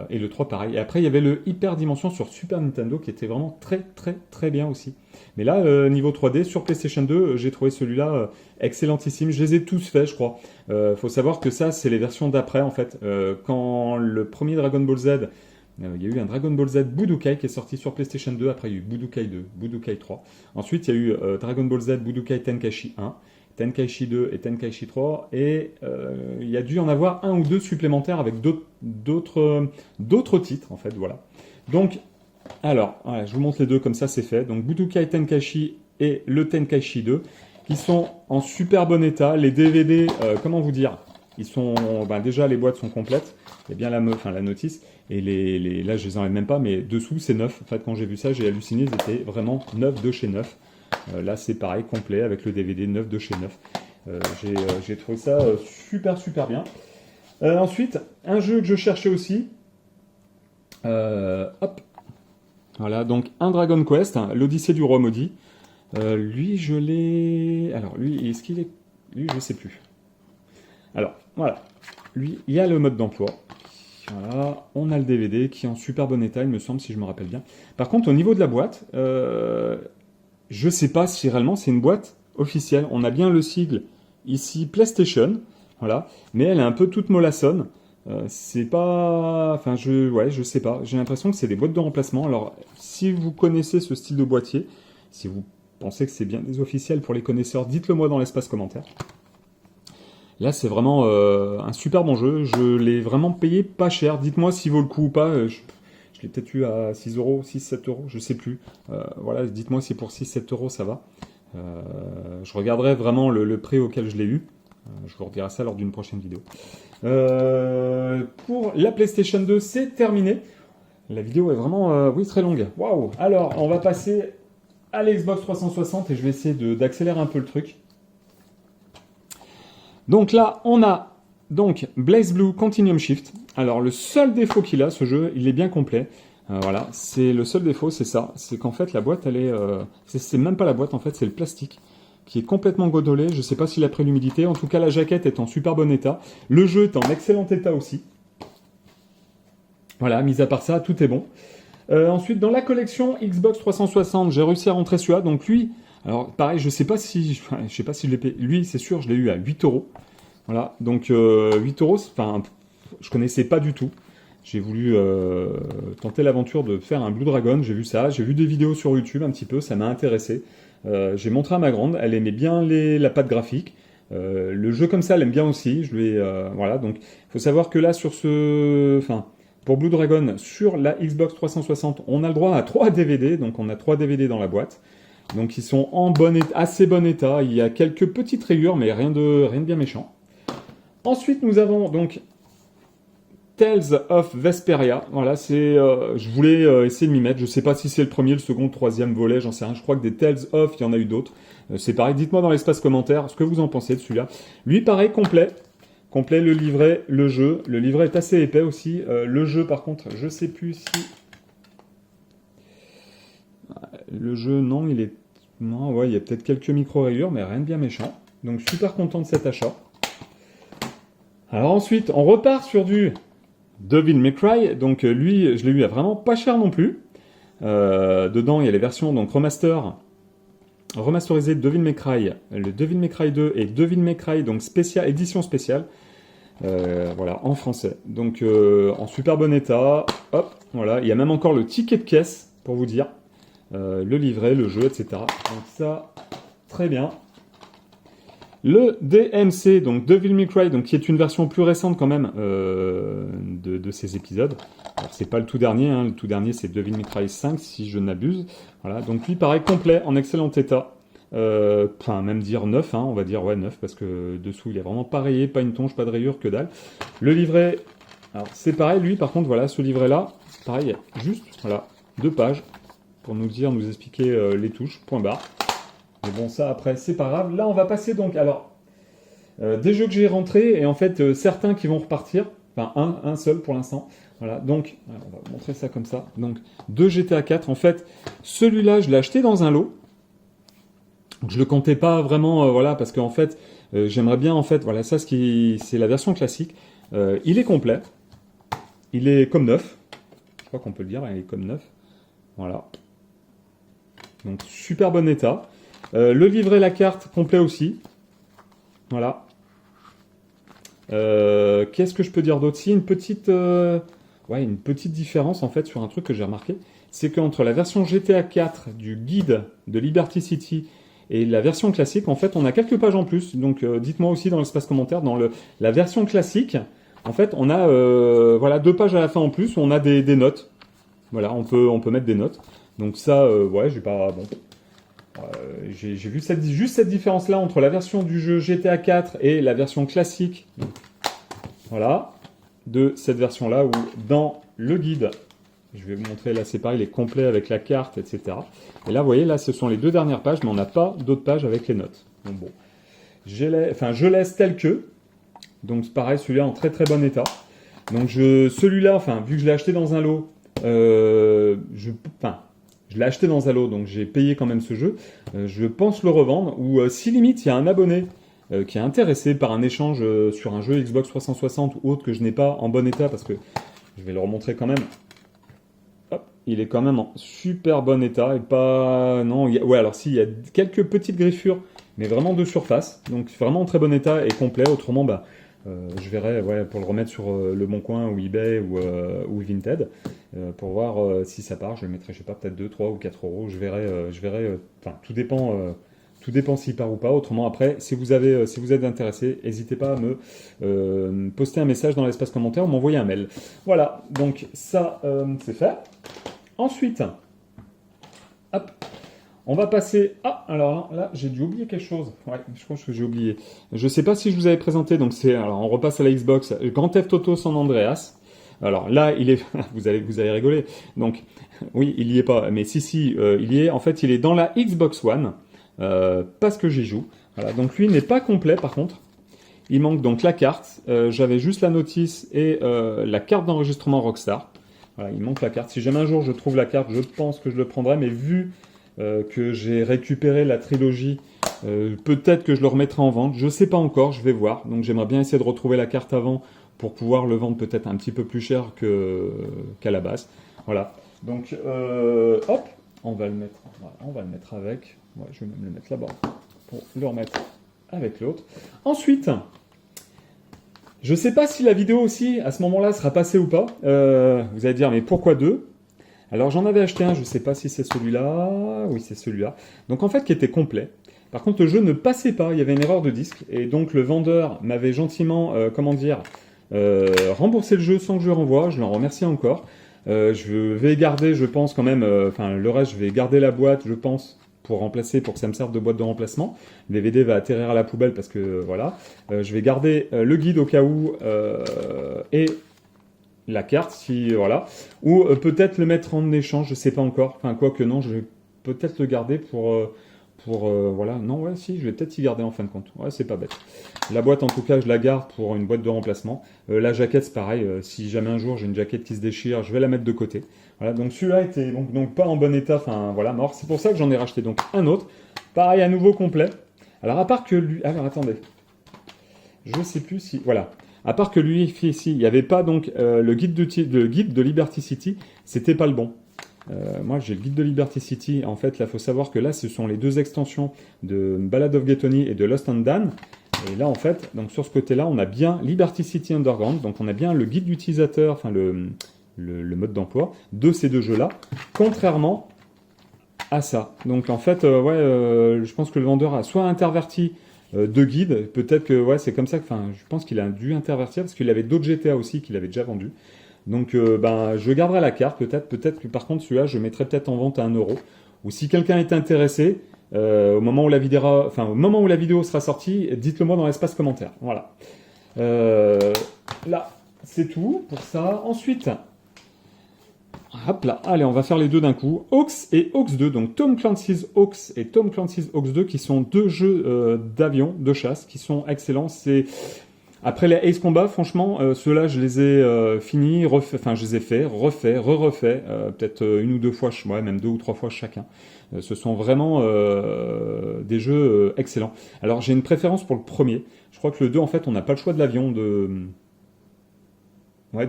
Et le 3 pareil. Et après il y avait le Hyper Dimension sur Super Nintendo qui était vraiment très très très bien aussi. Mais là, niveau 3D, sur PlayStation 2, j'ai trouvé celui-là excellentissime. Je les ai tous faits, je crois. Faut savoir que ça, c'est les versions d'après en fait. Quand le premier Dragon Ball Z, il y a eu un Dragon Ball Z Budokai qui est sorti sur PlayStation 2, après il y a eu Budokai 2, Budokai 3. Ensuite il y a eu Dragon Ball Z Budokai Tenkaichi 1. Tenkaichi 2 et Tenkaichi 3, et il y a dû y en avoir un ou deux supplémentaires avec d'autres titres, en fait, voilà. Donc, alors, voilà, je vous montre les deux, comme ça c'est fait. Donc, Budokai Tenkaichi et le Tenkaichi 2, qui sont en super bon état. Les DVD, comment vous dire, ils sont, déjà les boîtes sont complètes, il y a bien la notice, et là je les enlève même pas, mais dessous c'est neuf. En fait, quand j'ai vu ça, j'ai halluciné, ils étaient vraiment neufs de chez neuf. Là, c'est pareil, complet, avec le DVD neuf de chez neuf. J'ai trouvé ça super bien. Ensuite, un jeu que je cherchais aussi. Hop. Voilà, donc un Dragon Quest, hein, l'Odyssée du Roi Maudit. Lui, je l'ai... Alors, lui, est-ce qu'il est... Lui, je sais plus. Alors, voilà. Lui, il y a le mode d'emploi. Voilà, on a le DVD qui est en super bon état, il me semble, si je me rappelle bien. Par contre, au niveau de la boîte... je ne sais pas si réellement c'est une boîte officielle. On a bien le sigle ici PlayStation, voilà, mais elle est un peu toute mollassonne. C'est pas, enfin je sais pas. J'ai l'impression que c'est des boîtes de remplacement. Alors si vous connaissez ce style de boîtier, si vous pensez que c'est bien des officiels pour les connaisseurs, dites-le moi dans l'espace commentaire. Là c'est vraiment un super bon jeu. Je l'ai vraiment payé pas cher. Dites-moi s'il vaut le coup ou pas. Je l'ai peut-être eu à 6 euros, 6-7 euros, je sais plus. Voilà, dites-moi si pour 6-7 euros ça va. Je regarderai vraiment le prix auquel je l'ai eu. Je vous redirai ça lors d'une prochaine vidéo. Pour la PlayStation 2, c'est terminé. La vidéo est vraiment oui, très longue. Waouh! Alors, on va passer à l'Xbox 360 et je vais essayer d'accélérer un peu le truc. Donc là, on a BlazBlue Continuum Shift. Alors le seul défaut qu'il a, ce jeu, il est bien complet. Voilà, c'est le seul défaut, c'est ça. C'est qu'en fait la boîte, elle est, c'est même pas la boîte en fait, c'est le plastique qui est complètement godolé. Je sais pas s'il a pris l'humidité. En tout cas, la jaquette est en super bon état. Le jeu est en excellent état aussi. Voilà, mis à part ça, tout est bon. Ensuite, dans la collection Xbox 360, j'ai réussi à rentrer celui-là. Donc lui, alors pareil, je sais pas si je l'ai payé. Lui, c'est sûr, je l'ai eu à 8 euros. Voilà, donc 8 euros, enfin, je connaissais pas du tout. J'ai voulu tenter l'aventure de faire un Blue Dragon, j'ai vu ça, j'ai vu des vidéos sur YouTube un petit peu, ça m'a intéressé. J'ai montré à ma grande, elle aimait bien la patte graphique. Le jeu comme ça, elle aime bien aussi. Voilà, donc il faut savoir que là, pour Blue Dragon, sur la Xbox 360, on a le droit à 3 DVD, donc on a 3 DVD dans la boîte. Donc ils sont en assez bon état, il y a quelques petites rayures, mais rien de bien méchant. Ensuite, nous avons donc Tales of Vesperia. Voilà, je voulais essayer de m'y mettre. Je sais pas si c'est le premier, le second, le troisième volet, j'en sais rien. Je crois que des Tales of, il y en a eu d'autres. C'est pareil. Dites-moi dans l'espace commentaire ce que vous en pensez de celui-là. Lui, pareil, complet. Complet, le livret, le jeu. Le livret est assez épais aussi. Le jeu, par contre, je sais plus si... Le jeu, non, il est... Non, ouais, il y a peut-être quelques micro-rayures, mais rien de bien méchant. Donc, super content de cet achat. Alors ensuite, on repart sur du Devil May Cry. Donc, lui, je l'ai eu à vraiment pas cher non plus. Dedans, il y a les versions donc remasterisées de Devil May Cry, le Devil May Cry 2 et Devil May Cry, donc édition spéciale. Voilà, en français. Donc, en super bon état. Hop, voilà. Il y a même encore le ticket de caisse, pour vous dire. Le livret, le jeu, etc. Donc ça, très bien. Le DMC, donc Devil May Cry, donc qui est une version plus récente quand même de ces épisodes. Alors c'est pas le tout dernier, hein. Le tout dernier c'est Devil May Cry 5 si je n'abuse. Voilà, donc lui pareil complet, en excellent état. Enfin même dire 9, hein, on va dire ouais 9 parce que dessous il est vraiment pas rayé, pas une tonche, pas de rayure, que dalle. Le livret, alors c'est pareil, lui par contre voilà, ce livret là, pareil, juste voilà, 2 pages. Pour nous dire, nous expliquer les touches, point barre. Mais bon, ça après, c'est pas grave. Là, on va passer donc, alors, des jeux que j'ai rentrés, et en fait, certains qui vont repartir, enfin, un seul pour l'instant. Voilà, donc, on va montrer ça comme ça. Donc, de GTA 4, en fait, celui-là, je l'ai acheté dans un lot. Donc, je le comptais pas vraiment, voilà, parce qu'en fait, j'aimerais bien, en fait, voilà, ça, c'est la version classique. Il est complet. Il est comme neuf. Je crois qu'on peut le dire, il est comme neuf. Voilà. Donc super bon état. Le livret, la carte, complet aussi. Voilà. Qu'est-ce que je peux dire d'autre? Si, une petite différence en fait sur un truc que j'ai remarqué, c'est qu'entre la version GTA 4 du guide de Liberty City et la version classique, en fait, on a quelques pages en plus. Donc dites-moi aussi dans l'espace commentaire, dans la version classique, en fait, on a voilà 2 pages à la fin en plus où on a des notes. Voilà, on peut mettre des notes. Donc ça, ouais, j'ai pas... Bon, j'ai vu juste cette différence-là entre la version du jeu GTA 4 et la version classique. Donc, voilà, de cette version-là où dans le guide, je vais vous montrer, là c'est pareil, il est complet avec la carte, etc. Et là, vous voyez, là, ce sont les 2 dernières pages, mais on n'a pas d'autres pages avec les notes. Donc bon, je laisse tel que. Donc c'est pareil, celui-là en très très bon état. Donc celui-là, enfin, vu que je l'ai acheté dans un lot, je l'ai acheté dans un lot, donc j'ai payé quand même ce jeu. Je pense le revendre, ou si limite il y a un abonné qui est intéressé par un échange sur un jeu Xbox 360 ou autre que je n'ai pas en bon état, parce que je vais le remontrer quand même. Hop, il est quand même en super bon état, et pas... Non, ouais, alors si, il y a quelques petites griffures, mais vraiment de surface, donc vraiment en très bon état et complet, autrement, bah... je verrai ouais, pour le remettre sur Le Bon Coin ou eBay ou Vinted pour voir si ça part. Je le mettrai, je sais pas, peut-être 2, 3 ou 4 euros. Je verrai. Enfin, tout dépend s'il part ou pas. Autrement, après, si vous êtes intéressé, n'hésitez pas à me poster un message dans l'espace commentaire ou m'envoyer un mail. Voilà, donc ça, c'est fait. Ensuite, hop. On va passer... Ah, alors là, j'ai dû oublier quelque chose. Ouais, je pense que j'ai oublié. Je sais pas si je vous avais présenté, donc c'est... Alors, on repasse à la Xbox. Grand Theft Auto San Andreas. Alors là, il est... vous allez rigoler. Donc, oui, il y est pas. Mais si, il y est. En fait, il est dans la Xbox One. Parce que j'y joue. Voilà, donc lui n'est pas complet, par contre. Il manque donc la carte. J'avais juste la notice et la carte d'enregistrement Rockstar. Voilà, il manque la carte. Si jamais un jour je trouve la carte, je pense que je le prendrai. Mais vu... que j'ai récupéré la trilogie, peut-être que je le remettrai en vente, je sais pas encore, je vais voir. Donc j'aimerais bien essayer de retrouver la carte avant pour pouvoir le vendre peut-être un petit peu plus cher qu'à la base. Voilà. Donc hop, on va le mettre avec. Ouais, je vais même le mettre là-bas pour le remettre avec l'autre. Ensuite, je sais pas si la vidéo aussi à ce moment-là sera passée ou pas. Vous allez dire mais pourquoi deux? Alors j'en avais acheté un, je ne sais pas si c'est celui-là, oui c'est celui-là, donc en fait qui était complet. Par contre le jeu ne passait pas, il y avait une erreur de disque, et donc le vendeur m'avait gentiment, remboursé le jeu sans que je le renvoie, je l'en remercie encore. Je vais garder, je pense quand même, le reste je vais garder la boîte, je pense, pour que ça me serve de boîte de remplacement. Le DVD va atterrir à la poubelle parce que voilà. Je vais garder le guide au cas où, et la carte, si voilà, ou peut-être le mettre en échange, je sais pas encore. Enfin, quoi que non, je vais peut-être le garder pour voilà. Non, ouais, si, je vais peut-être y garder en fin de compte. Ouais, c'est pas bête. La boîte, en tout cas, je la garde pour une boîte de remplacement. La jaquette, c'est pareil. Si jamais un jour j'ai une jaquette qui se déchire, je vais la mettre de côté. Voilà, donc celui-là était donc pas en bon état, enfin voilà, mort. C'est pour ça que j'en ai racheté donc un autre. Pareil, à nouveau complet. Alors, à part que lui. Alors, attendez. Je sais plus si. Voilà. À part que lui, ici, il n'y avait pas donc le guide de Liberty City, c'était pas le bon. Moi, j'ai le guide de Liberty City. En fait, là, il faut savoir que là, ce sont les deux extensions de Ballad of Gay Tony et de Lost and Dan. Et là, en fait, donc sur ce côté-là, on a bien Liberty City Underground. Donc, on a bien le guide d'utilisateur, enfin le mode d'emploi de ces deux jeux-là, contrairement à ça. Donc, en fait, je pense que le vendeur a soit interverti deux guides. Peut-être que c'est comme ça que, je pense qu'il a dû intervertir parce qu'il avait d'autres GTA aussi qu'il avait déjà vendus. Donc, je garderai la carte peut-être que par contre celui-là, je mettrai peut-être en vente à 1 euro. Ou si quelqu'un est intéressé, au moment où la vidéo sera sortie, dites-le moi dans l'espace commentaire. Voilà. Là, c'est tout pour ça. Ensuite, hop là, allez, on va faire les deux d'un coup. Hawks et Hawks 2, donc Tom Clancy's Hawks et Tom Clancy's Hawks 2, qui sont deux jeux d'avion, de chasse, qui sont excellents. Après les Ace Combat, franchement, ceux-là, je les ai finis, je les ai fait, refait, peut-être une ou deux fois, même 2 ou 3 fois chacun. Ce sont vraiment des jeux excellents. Alors, j'ai une préférence pour le premier. Je crois que le 2, en fait, on n'a pas le choix de l'avion de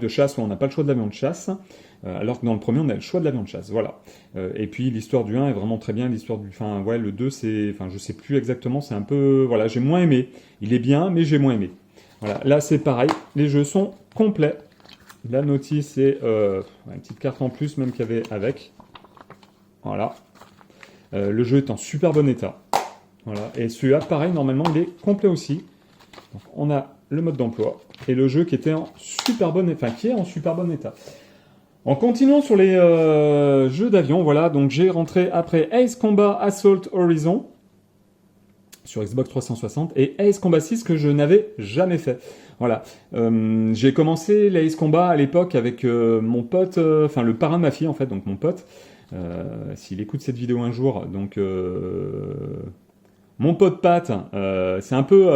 chasse, ou on n'a pas le choix de l'avion de chasse. Alors que dans le premier, on a le choix de l'avion de chasse, voilà. Et puis l'histoire du 1 est vraiment très bien, l'histoire du... le 2, je sais plus exactement, c'est un peu... Voilà, j'ai moins aimé. Il est bien, mais j'ai moins aimé. Voilà, là c'est pareil, les jeux sont complets. La notice est une petite carte en plus, même qu'il y avait avec. Voilà. Le jeu est en super bon état. Voilà, et celui-là, pareil, normalement, il est complet aussi. Donc, on a le mode d'emploi et le jeu qui était en super bon état, qui est en super bon état. En continuant sur les jeux d'avion, voilà, donc j'ai rentré après Ace Combat Assault Horizon sur Xbox 360 et Ace Combat 6 que je n'avais jamais fait. Voilà, j'ai commencé les Ace Combat à l'époque avec mon pote, le parrain de ma fille en fait, donc mon pote, s'il écoute cette vidéo un jour, donc mon pote Pat, c'est un peu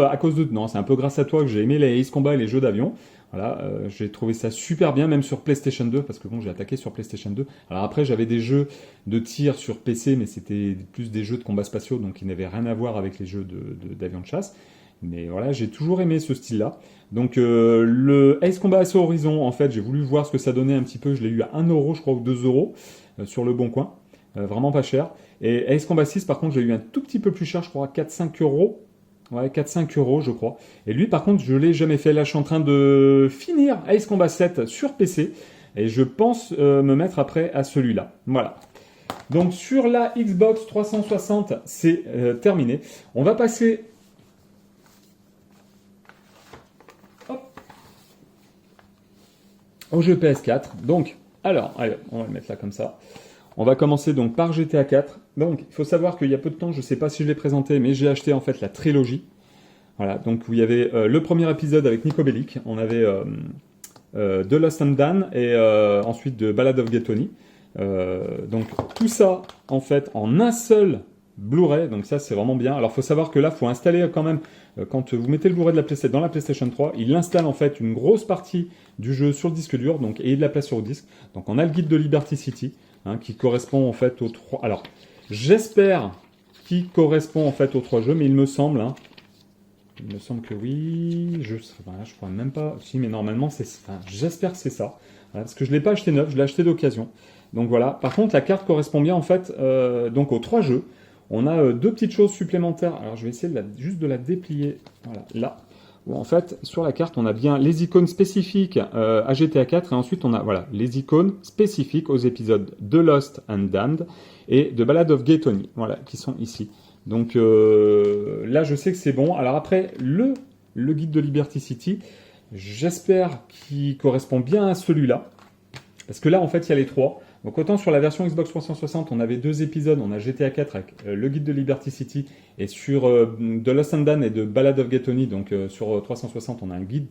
à cause de... Non, c'est un peu grâce à toi que j'ai aimé les Ace Combat et les jeux d'avion. Voilà, j'ai trouvé ça super bien, même sur PlayStation 2, parce que bon, j'ai attaqué sur PlayStation 2. Alors après, j'avais des jeux de tir sur PC, mais c'était plus des jeux de combats spatiaux, donc ils n'avaient rien à voir avec les jeux d'avion de chasse. Mais voilà, j'ai toujours aimé ce style-là. Donc le Ace Combat Assault Horizon, en fait, j'ai voulu voir ce que ça donnait un petit peu. Je l'ai eu à 1 euro, je crois, ou 2 euros, sur le Bon Coin. Vraiment pas cher. Et Ace Combat 6, par contre, j'ai eu un tout petit peu plus cher, je crois, 4-5 euros. Ouais, 4-5 euros, je crois. Et lui, par contre, je l'ai jamais fait. Là, je suis en train de finir Ace Combat 7 sur PC. Et je pense me mettre après à celui-là. Voilà. Donc, sur la Xbox 360, c'est terminé. On va passer... au jeu PS4. Donc, alors, allez, on va le mettre là comme ça. On va commencer donc par GTA 4. Donc, il faut savoir qu'il y a peu de temps, je ne sais pas si je l'ai présenté, mais j'ai acheté en fait la trilogie. Voilà, donc où il y avait le premier épisode avec Nico Bellic, on avait The Lost and Dan et ensuite de Ballad of Gay Tony. Donc tout ça en fait en un seul Blu-ray, donc ça c'est vraiment bien. Alors il faut savoir que là, il faut installer quand même, quand vous mettez le Blu-ray de la PlayStation dans la PlayStation 3, il installe en fait une grosse partie du jeu sur le disque dur, donc, et de la place sur le disque. Donc on a le guide de Liberty City, qui correspond en fait aux 3... Alors, j'espère qu'il correspond en fait aux 3 jeux, mais il me semble que oui, je crois même pas, si, mais normalement, j'espère que c'est ça, voilà, parce que je ne l'ai pas acheté neuf, je l'ai acheté d'occasion. Donc voilà, par contre, la carte correspond bien en fait donc aux 3 jeux. On a 2 petites choses supplémentaires, alors je vais essayer juste de la déplier, voilà, là. Où en fait, sur la carte, on a bien les icônes spécifiques à GTA 4, et ensuite on a les icônes spécifiques aux épisodes de Lost and Damned et de Ballad of Gay Tony, voilà, qui sont ici. Donc là, je sais que c'est bon. Alors après, le guide de Liberty City, j'espère qu'il correspond bien à celui-là, parce que là, en fait, il y a les 3. Donc autant sur la version Xbox 360, on avait 2 épisodes, on a GTA 4 avec le guide de Liberty City, et sur The Lost and Dan et de Ballad of Gay Tony, donc sur 360, on a un guide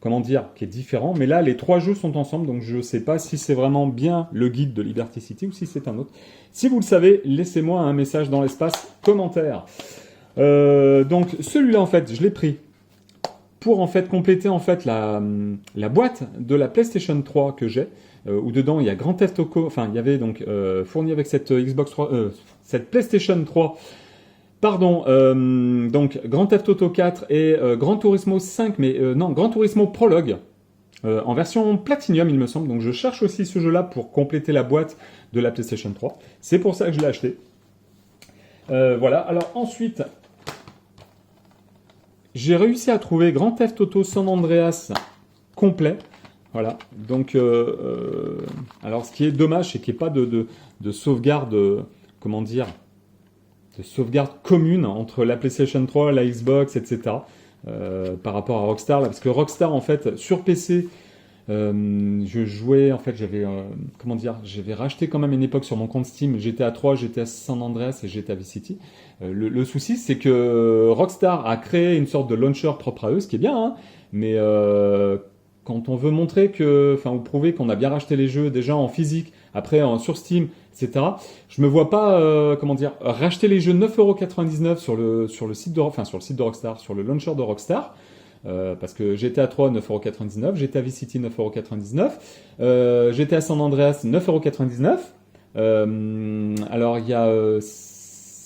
comment dire, qui est différent. Mais là, les 3 jeux sont ensemble, donc je ne sais pas si c'est vraiment bien le guide de Liberty City ou si c'est un autre. Si vous le savez, laissez-moi un message dans l'espace commentaire. Donc celui-là, en fait, je l'ai pris pour en fait compléter en fait la boîte de la PlayStation 3 que j'ai, où dedans il y a Grand Theft Auto, enfin il y avait donc fourni avec cette Xbox 3, cette PlayStation 3. Pardon, donc Grand Theft Auto 4 et Gran Turismo 5, mais non, Gran Turismo Prologue, en version Platinum il me semble, donc je cherche aussi ce jeu-là pour compléter la boîte de la PlayStation 3, c'est pour ça que je l'ai acheté. Voilà, alors ensuite, j'ai réussi à trouver Grand Theft Auto San Andreas complet, voilà, donc, alors ce qui est dommage, c'est qu'il n'y ait pas de sauvegarde, comment dire, de sauvegarde commune entre la PlayStation 3, la Xbox, etc. Par rapport à Rockstar, là, parce que Rockstar, en fait, sur PC, je jouais, en fait, comment dire, j'avais racheté quand même une époque sur mon compte Steam GTA 3, GTA San Andreas et GTA Vice City. Le souci, c'est que Rockstar a créé une sorte de launcher propre à eux, ce qui est bien, hein, mais quand on veut montrer que, enfin, ou prouver qu'on a bien racheté les jeux déjà en physique, après sur Steam, etc. Je me vois pas, comment dire, racheter les jeux 9,99€ sur le site de, enfin, sur le site de Rockstar, sur le launcher de Rockstar. Parce que GTA 3 9,99€, GTA Vice City 9,99€, GTA San Andreas 9,99€. Alors il y a,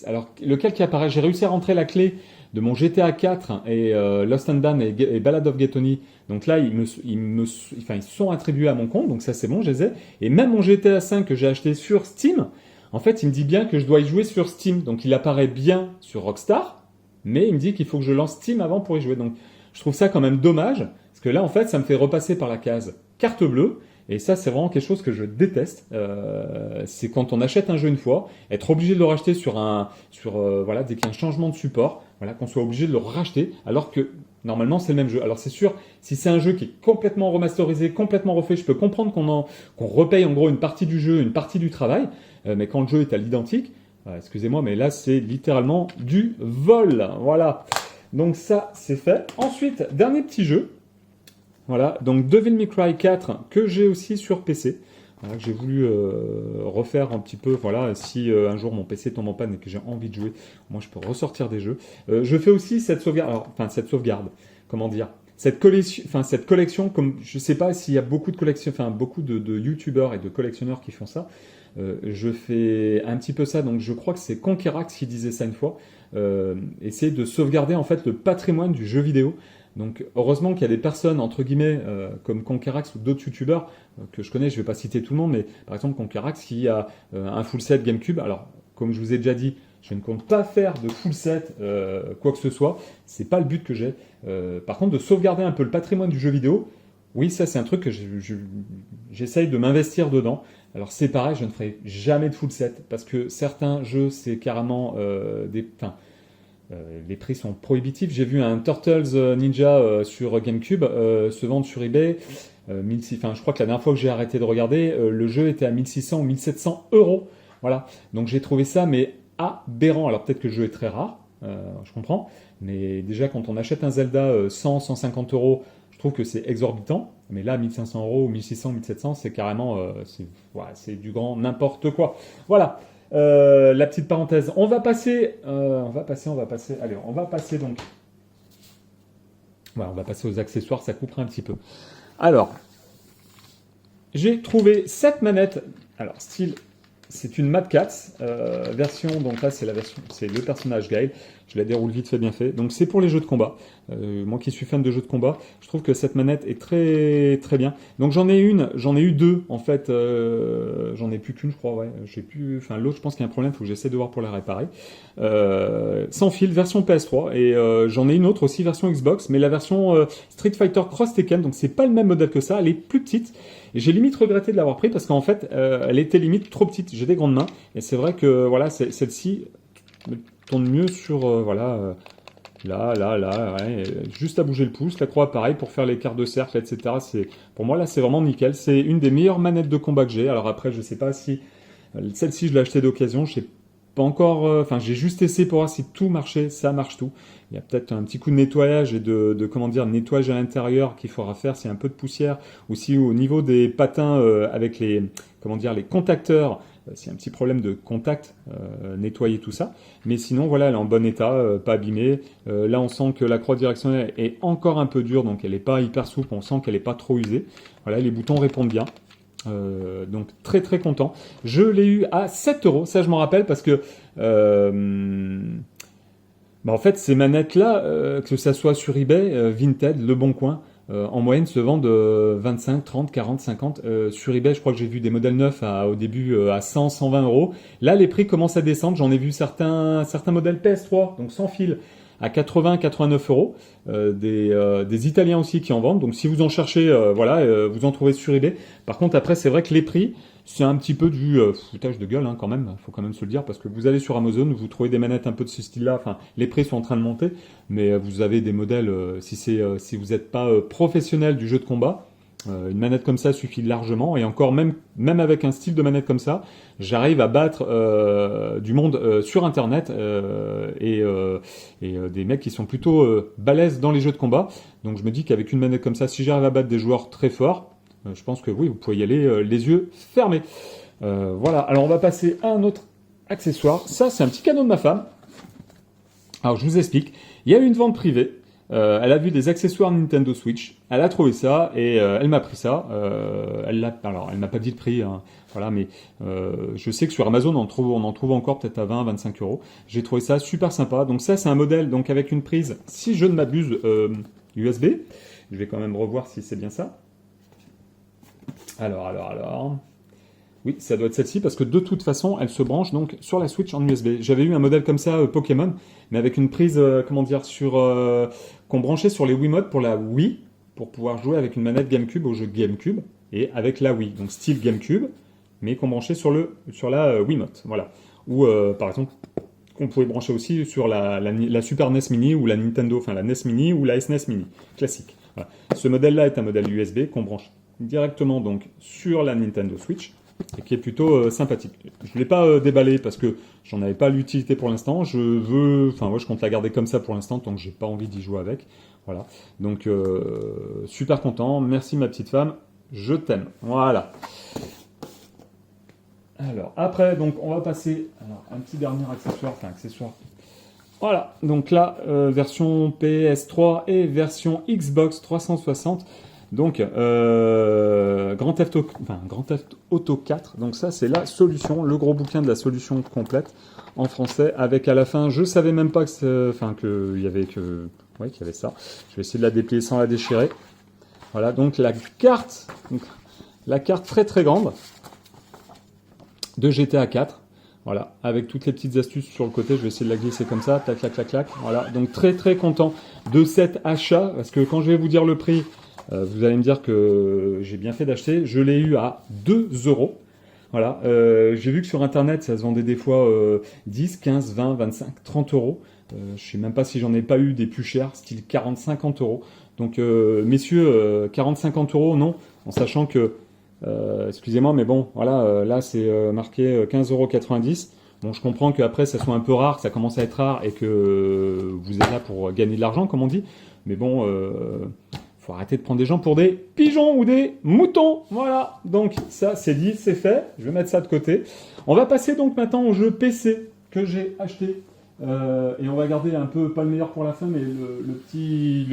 alors lequel qui apparaît? J'ai réussi à rentrer la clé de mon GTA 4 et Lost and Damned et Ballad of Gay Tony. Donc là ils sont attribués à mon compte, donc ça c'est bon, je les ai. Et même mon GTA 5 que j'ai acheté sur Steam, en fait il me dit bien que je dois y jouer sur Steam, donc il apparaît bien sur Rockstar, mais il me dit qu'il faut que je lance Steam avant pour y jouer. Donc je trouve ça quand même dommage, parce que là, en fait, ça me fait repasser par la case carte bleue, et ça, c'est vraiment quelque chose que je déteste. C'est quand on achète un jeu une fois, être obligé de le racheter voilà, dès qu'il y a un changement de support, voilà, qu'on soit obligé de le racheter, alors que normalement, c'est le même jeu. Alors c'est sûr, si c'est un jeu qui est complètement remasterisé, complètement refait, je peux comprendre qu'on repaye en gros une partie du jeu, une partie du travail, mais quand le jeu est à l'identique, excusez-moi, mais là, c'est littéralement du vol. Voilà. Donc ça, c'est fait. Ensuite, dernier petit jeu. Voilà, donc Devil May Cry 4, que j'ai aussi sur PC. Voilà, que j'ai voulu refaire un petit peu. Voilà, si un jour mon PC tombe en panne et que j'ai envie de jouer, moi je peux ressortir des jeux. Je fais aussi cette sauvegarde. Alors, enfin, cette sauvegarde, comment dire, cette collection, comme je sais pas s'il y a beaucoup de collections, enfin beaucoup de youtubeurs et de collectionneurs qui font ça. Je fais un petit peu ça, donc je crois que c'est Conquerax qui disait ça une fois. Essayer de sauvegarder en fait le patrimoine du jeu vidéo. Donc heureusement qu'il y a des personnes entre guillemets comme Conquerax ou d'autres youtubeurs que je connais, je vais pas citer tout le monde, mais par exemple Conquerax qui a un full set GameCube. Alors comme je vous ai déjà dit, je ne compte pas faire de full set quoi que ce soit, c'est pas le but que j'ai. Par contre de sauvegarder un peu le patrimoine du jeu vidéo, oui ça c'est un truc que j'essaye de m'investir dedans. Alors c'est pareil, je ne ferai jamais de full set parce que certains jeux c'est carrément les prix sont prohibitifs. J'ai vu un Turtles Ninja sur GameCube se vendre sur eBay. Je crois que la dernière fois que j'ai arrêté de regarder, le jeu était à 1600 ou 1700€. Voilà. Donc j'ai trouvé ça mais aberrant. Alors peut-être que le jeu est très rare, je comprends. Mais déjà quand on achète un Zelda 100-150€, je trouve que c'est exorbitant. Mais là 1500€ ou 1600 1700, c'est carrément c'est du grand n'importe quoi. Voilà. La petite parenthèse. On va passer. Allez, on va passer donc. Voilà, on va passer aux accessoires, ça coupera un petit peu. Alors, j'ai trouvé cette manette. Alors, style, c'est une Mad Catz version. Donc là, c'est la version, c'est le personnage Gaël. Je la déroule vite fait, bien fait. Donc c'est pour les jeux de combat. Moi qui suis fan de jeux de combat, je trouve que cette manette est très très bien. Donc j'en ai eu deux en fait. J'en ai plus qu'une, je crois. Ouais, j'ai plus. Enfin l'autre, je pense qu'il y a un problème. Il faut que j'essaie de voir pour la réparer. Sans fil, version PS3 et j'en ai une autre aussi version Xbox, mais la version Street Fighter Cross Tekken. Donc c'est pas le même modèle que ça. Elle est plus petite. Et j'ai limite regretté de l'avoir pris parce qu'en fait, elle était limite trop petite. J'ai des grandes mains et c'est vrai que voilà, celle-ci tourne mieux sur là, ouais, juste à bouger le pouce, la croix pareil pour faire les quarts de cercle, etc. Pour moi là c'est vraiment nickel, c'est une des meilleures manettes de combat que j'ai. Alors après je sais pas si celle-ci je l'ai achetée d'occasion, je sais pas encore, enfin j'ai juste essayé pour voir si tout marchait, ça marche tout. Il y a peut-être un petit coup de nettoyage et comment dire, nettoyage à l'intérieur qu'il faudra faire s'il y a un peu de poussière, ou si au niveau des patins avec les, comment dire, les contacteurs, s'il y a un petit problème de contact, nettoyer tout ça. Mais sinon voilà, elle est en bon état, pas abîmée. Là on sent que la croix directionnelle est encore un peu dure, donc elle n'est pas hyper souple, on sent qu'elle n'est pas trop usée. Voilà, les boutons répondent bien. Donc très très content. Je l'ai eu à 7 euros, ça je m'en rappelle parce que en fait ces manettes-là, que ça soit sur eBay, Vinted, Le Bon Coin, en moyenne se vendent 25, 30, 40, 50. Sur eBay, je crois que j'ai vu des modèles neufs au début à 100, 120 euros. Là, les prix commencent à descendre. J'en ai vu certains modèles PS3, donc sans fil, à 80, 89 euros. Des Italiens aussi qui en vendent. Donc si vous en cherchez, vous en trouvez sur eBay. Par contre, après, c'est vrai que les prix, c'est un petit peu du foutage de gueule hein, quand même. Faut quand même se le dire parce que vous allez sur Amazon, vous trouvez des manettes un peu de ce style-là. Enfin, les prix sont en train de monter, mais vous avez des modèles. Si vous n'êtes pas professionnel du jeu de combat, une manette comme ça suffit largement. Et encore même avec un style de manette comme ça, j'arrive à battre du monde sur Internet et des mecs qui sont plutôt balèzes dans les jeux de combat. Donc je me dis qu'avec une manette comme ça, si j'arrive à battre des joueurs très forts, je pense que oui, vous pouvez y aller les yeux fermés. Voilà, alors on va passer à un autre accessoire. Ça, c'est un petit cadeau de ma femme. Alors je vous explique. Il y a eu une vente privée. Elle a vu des accessoires Nintendo Switch. Elle a trouvé ça et elle m'a pris ça. Alors, elle m'a pas dit le prix, hein, voilà, mais je sais que sur Amazon on en trouve encore peut-être à 20, 25 euros. J'ai trouvé ça super sympa. Donc ça, c'est un modèle donc avec une prise, si je ne m'abuse, USB. Je vais quand même revoir si c'est bien ça. Alors. Oui, ça doit être celle-ci parce que de toute façon, elle se branche donc sur la Switch en USB. J'avais eu un modèle comme ça, Pokémon, mais avec une prise, qu'on branchait sur les Wiimote pour la Wii, pour pouvoir jouer avec une manette GameCube au jeu GameCube, et avec la Wii, donc style GameCube, mais qu'on branchait sur la Wiimote, voilà. Ou par exemple, qu'on pouvait brancher aussi sur la Super NES Mini ou la Nintendo, enfin la NES Mini ou la SNES Mini, classique. Voilà. Ce modèle-là est un modèle USB qu'on branche directement donc sur la Nintendo Switch et qui est plutôt sympathique. Je ne l'ai pas déballé parce que j'en avais pas l'utilité pour l'instant. Je compte la garder comme ça pour l'instant tant que j'ai pas envie d'y jouer avec. Voilà. Donc super content. Merci ma petite femme. Je t'aime. Voilà. Alors après donc on va passer un petit dernier accessoire. Voilà. Donc là version PS3 et version Xbox 360. Donc, Grand Theft Auto 4, donc ça c'est la solution, le gros bouquin de la solution complète en français, avec à la fin, je savais même pas qu'il y avait ça. Je vais essayer de la déplier sans la déchirer. Voilà, donc la carte très très grande de GTA 4. Voilà, avec toutes les petites astuces sur le côté, je vais essayer de la glisser comme ça, tac, clac, clac, clac. Voilà, donc très très content de cet achat, parce que quand je vais vous dire le prix, vous allez me dire que j'ai bien fait d'acheter. Je l'ai eu à 2 euros. Voilà. J'ai vu que sur Internet, ça se vendait des fois 10, 15, 20, 25, 30 euros. Je sais même pas si j'en ai pas eu des plus chers, style 40, 50 euros. Donc, messieurs, 40, 50 euros, non. En sachant que, excusez-moi, mais bon, voilà, là, c'est marqué 15,90 €. Bon, je comprends qu'après, ça soit un peu rare, que ça commence à être rare et que vous êtes là pour gagner de l'argent, comme on dit. Mais bon... faut arrêter de prendre des gens pour des pigeons ou des moutons. Voilà, donc ça c'est dit, c'est fait. Je vais mettre ça de côté. On va passer donc maintenant au jeu PC que j'ai acheté. Et on va garder un peu, pas le meilleur pour la fin, mais le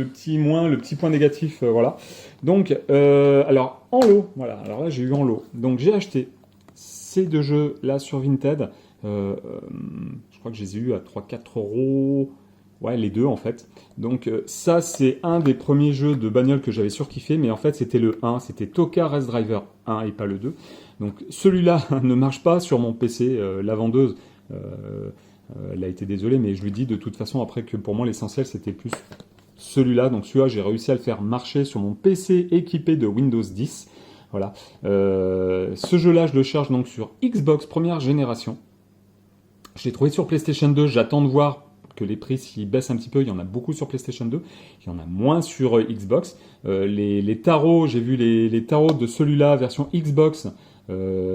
petit point négatif, voilà. Donc, alors en lot, voilà. Alors là j'ai eu en lot. Donc j'ai acheté ces deux jeux là sur Vinted. Je crois que je les ai eu à 3-4 euros. Ouais, les deux en fait. Donc ça c'est un des premiers jeux de bagnole que j'avais surkiffé, mais en fait c'était le 1, c'était Toka Race Driver 1 et pas le 2. Donc celui-là ne marche pas sur mon PC, la vendeuse, elle a été désolée, mais je lui dis de toute façon après que pour moi l'essentiel c'était plus celui-là. Donc celui-là j'ai réussi à le faire marcher sur mon PC équipé de Windows 10. Voilà. Ce jeu-là je le cherche donc sur Xbox première génération. Je l'ai trouvé sur PlayStation 2, j'attends de voir que les prix s'ils baissent un petit peu. Il y en a beaucoup sur PlayStation 2, il y en a moins sur Xbox. Les tarots, j'ai vu les tarots de celui-là version Xbox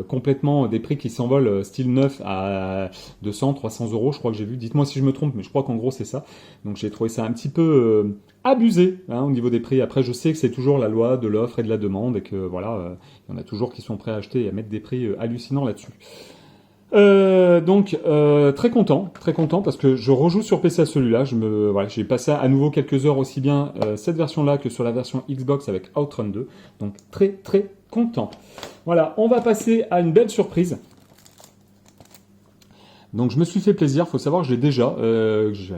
complètement des prix qui s'envolent, style neuf à 200, 300 euros, je crois que j'ai vu. Dites-moi si je me trompe, mais je crois qu'en gros c'est ça. Donc j'ai trouvé ça un petit peu abusé hein, au niveau des prix. Après, je sais que c'est toujours la loi de l'offre et de la demande et que voilà, il y en a toujours qui sont prêts à acheter et à mettre des prix hallucinants là-dessus. Très content parce que je rejoue sur PC à celui-là. Voilà, j'ai passé à nouveau quelques heures aussi bien cette version-là que sur la version Xbox avec Outrun 2. Donc très content. Voilà, on va passer à une belle surprise. Donc je me suis fait plaisir, faut savoir que je l'ai déjà, je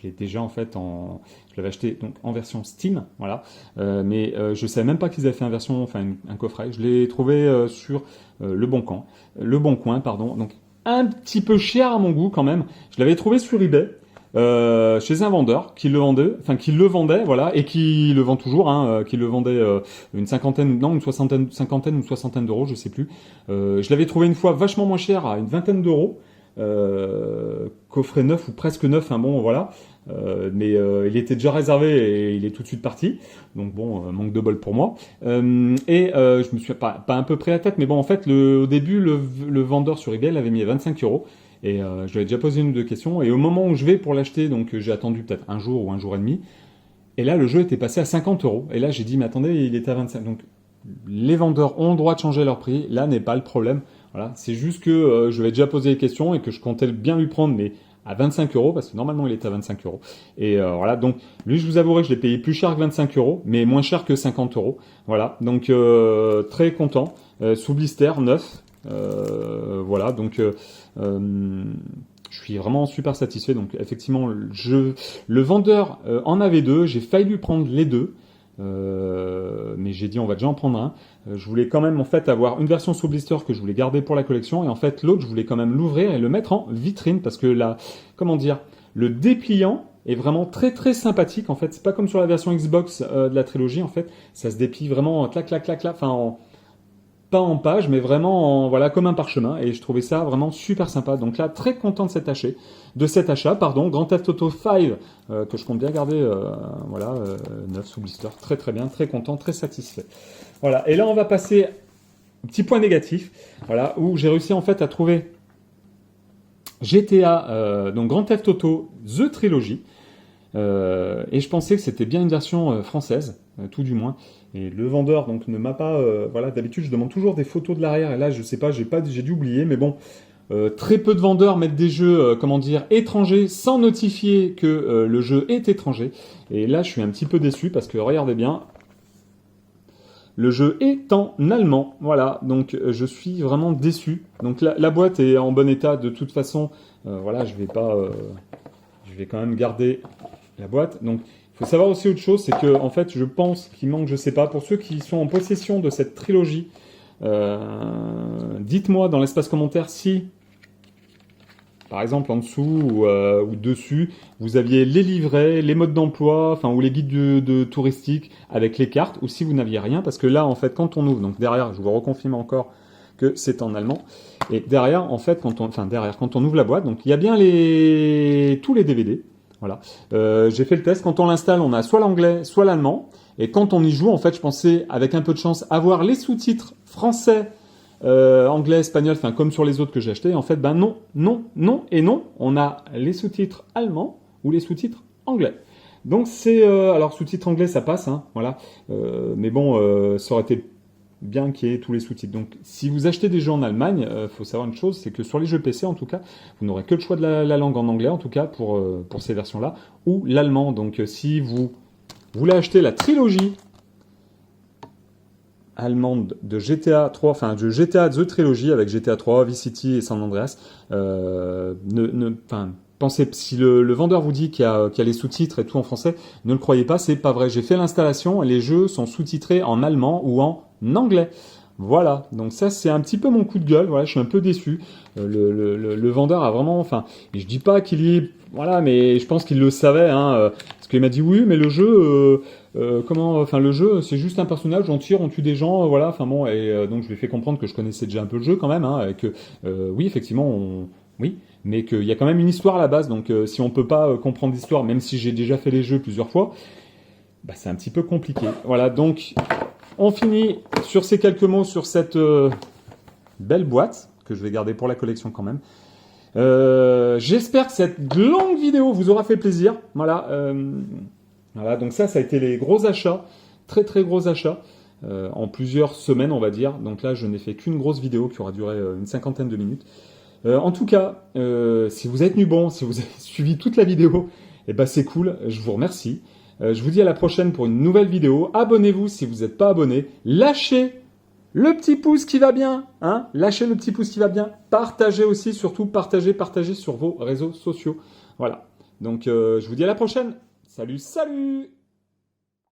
l'ai déjà en fait je l'avais acheté donc en version Steam, voilà, mais je savais même pas qu'ils avaient fait un coffret. Je l'ai trouvé sur Le Bon Coin, pardon. Donc un petit peu cher à mon goût quand même. Je l'avais trouvé sur eBay. Chez un vendeur qui le vendait, voilà, et qui le vend toujours, hein, qui le vendait une cinquantaine ou soixantaine d'euros, je sais plus. Je l'avais trouvé une fois vachement moins cher, à une vingtaine d'euros. Coffret neuf ou presque neuf, hein, bon voilà, mais il était déjà réservé et il est tout de suite parti, donc bon, manque de bol pour moi. Je me suis pas un peu pris la tête, mais bon en fait au début le vendeur sur eBay l'avait mis à 25 euros et je lui ai déjà posé une ou deux questions et au moment où je vais pour l'acheter, donc j'ai attendu peut-être un jour ou un jour et demi, et là le jeu était passé à 50 euros et là j'ai dit mais attendez, il était à 25, donc les vendeurs ont le droit de changer leur prix, là n'est pas le problème. Voilà, c'est juste que je lui ai déjà posé des questions et que je comptais bien lui prendre, mais à 25 euros, parce que normalement il était à 25 euros. Et voilà, donc lui je vous avouerai que je l'ai payé plus cher que 25 euros, mais moins cher que 50 euros. Voilà, donc très content. Sous blister, neuf. Voilà, donc je suis vraiment super satisfait. Donc effectivement, le vendeur en avait deux, j'ai failli lui prendre les deux. Mais j'ai dit on va déjà en prendre un. Je voulais quand même en fait avoir une version sous blister que je voulais garder pour la collection et en fait l'autre je voulais quand même l'ouvrir et le mettre en vitrine parce que là, comment dire, le dépliant est vraiment très sympathique en fait. C'est pas comme sur la version Xbox de la trilogie en fait. Ça se déplie vraiment clac, enfin pas en page, mais vraiment voilà, comme un parchemin, et je trouvais ça vraiment super sympa. Donc là, très content de cet achat, Grand Theft Auto 5, que je compte bien garder, neuf sous blister, très bien, très content, très satisfait. Voilà, et là on va passer au petit point négatif, voilà, où j'ai réussi en fait à trouver GTA, donc Grand Theft Auto The Trilogy, et je pensais que c'était bien une version française, tout du moins. Et le vendeur donc ne m'a pas, voilà, d'habitude je demande toujours des photos de l'arrière et là je sais pas, j'ai dû oublier, mais bon, très peu de vendeurs mettent des jeux, étrangers sans notifier que le jeu est étranger. Et là je suis un petit peu déçu parce que regardez bien, le jeu est en allemand, voilà, donc je suis vraiment déçu. Donc la boîte est en bon état de toute façon, voilà, je vais quand même garder la boîte. Donc il faut savoir aussi autre chose, c'est que en fait je pense qu'il manque, je sais pas, pour ceux qui sont en possession de cette trilogie, dites-moi dans l'espace commentaire si, par exemple en dessous ou dessus, vous aviez les livrets, les modes d'emploi, enfin ou les guides de touristiques avec les cartes, ou si vous n'aviez rien, parce que là en fait quand on ouvre, donc derrière, je vous reconfirme encore que c'est en allemand, et derrière en fait quand on ouvre la boîte, donc il y a bien tous les DVD. Voilà. J'ai fait le test. Quand on l'installe, on a soit l'anglais, soit l'allemand. Et quand on y joue, en fait, je pensais, avec un peu de chance, avoir les sous-titres français, anglais, espagnol, enfin comme sur les autres que j'ai achetés. En fait, ben non. On a les sous-titres allemands ou les sous-titres anglais. Donc c'est, alors sous-titres anglais, ça passe, hein, voilà. Mais bon, ça aurait été bien qu'il y ait tous les sous-titres. Donc, si vous achetez des jeux en Allemagne, faut savoir une chose, c'est que sur les jeux PC, en tout cas, vous n'aurez que le choix de la langue en anglais, en tout cas, pour ces versions-là, ou l'allemand. Donc, si vous voulez acheter la trilogie allemande de GTA 3, enfin, de GTA The Trilogy, avec GTA 3, Vice City et San Andreas, pensez, si le vendeur vous dit qu'il y a les sous-titres et tout en français, ne le croyez pas, c'est pas vrai. J'ai fait l'installation et les jeux sont sous-titrés en allemand ou en anglais. Voilà, donc ça c'est un petit peu mon coup de gueule, voilà, je suis un peu déçu. Le vendeur a vraiment, enfin, je dis pas qu'il y est, voilà, mais je pense qu'il le savait, hein, parce qu'il m'a dit oui, mais le jeu, le jeu c'est juste un personnage, on tire, on tue des gens, voilà, enfin bon, et donc je lui ai fait comprendre que je connaissais déjà un peu le jeu quand même, hein, et que oui, effectivement, oui, mais qu'il y a quand même une histoire à la base, donc si on peut pas comprendre l'histoire, même si j'ai déjà fait les jeux plusieurs fois, bah, c'est un petit peu compliqué. Voilà, donc on finit sur ces quelques mots sur cette belle boîte que je vais garder pour la collection quand même. J'espère que cette longue vidéo vous aura fait plaisir. Voilà, voilà, donc ça a été les gros achats, très très gros achats, en plusieurs semaines on va dire. Donc là je n'ai fait qu'une grosse vidéo qui aura duré une cinquantaine de minutes. En tout cas, si vous avez tenu bon, si vous avez suivi toute la vidéo, eh ben c'est cool, je vous remercie. Je vous dis à la prochaine pour une nouvelle vidéo. Abonnez-vous si vous n'êtes pas abonné. Lâchez le petit pouce qui va bien, hein. Lâchez le petit pouce qui va bien. Partagez aussi, surtout partagez sur vos réseaux sociaux. Voilà. Donc je vous dis à la prochaine. Salut, salut!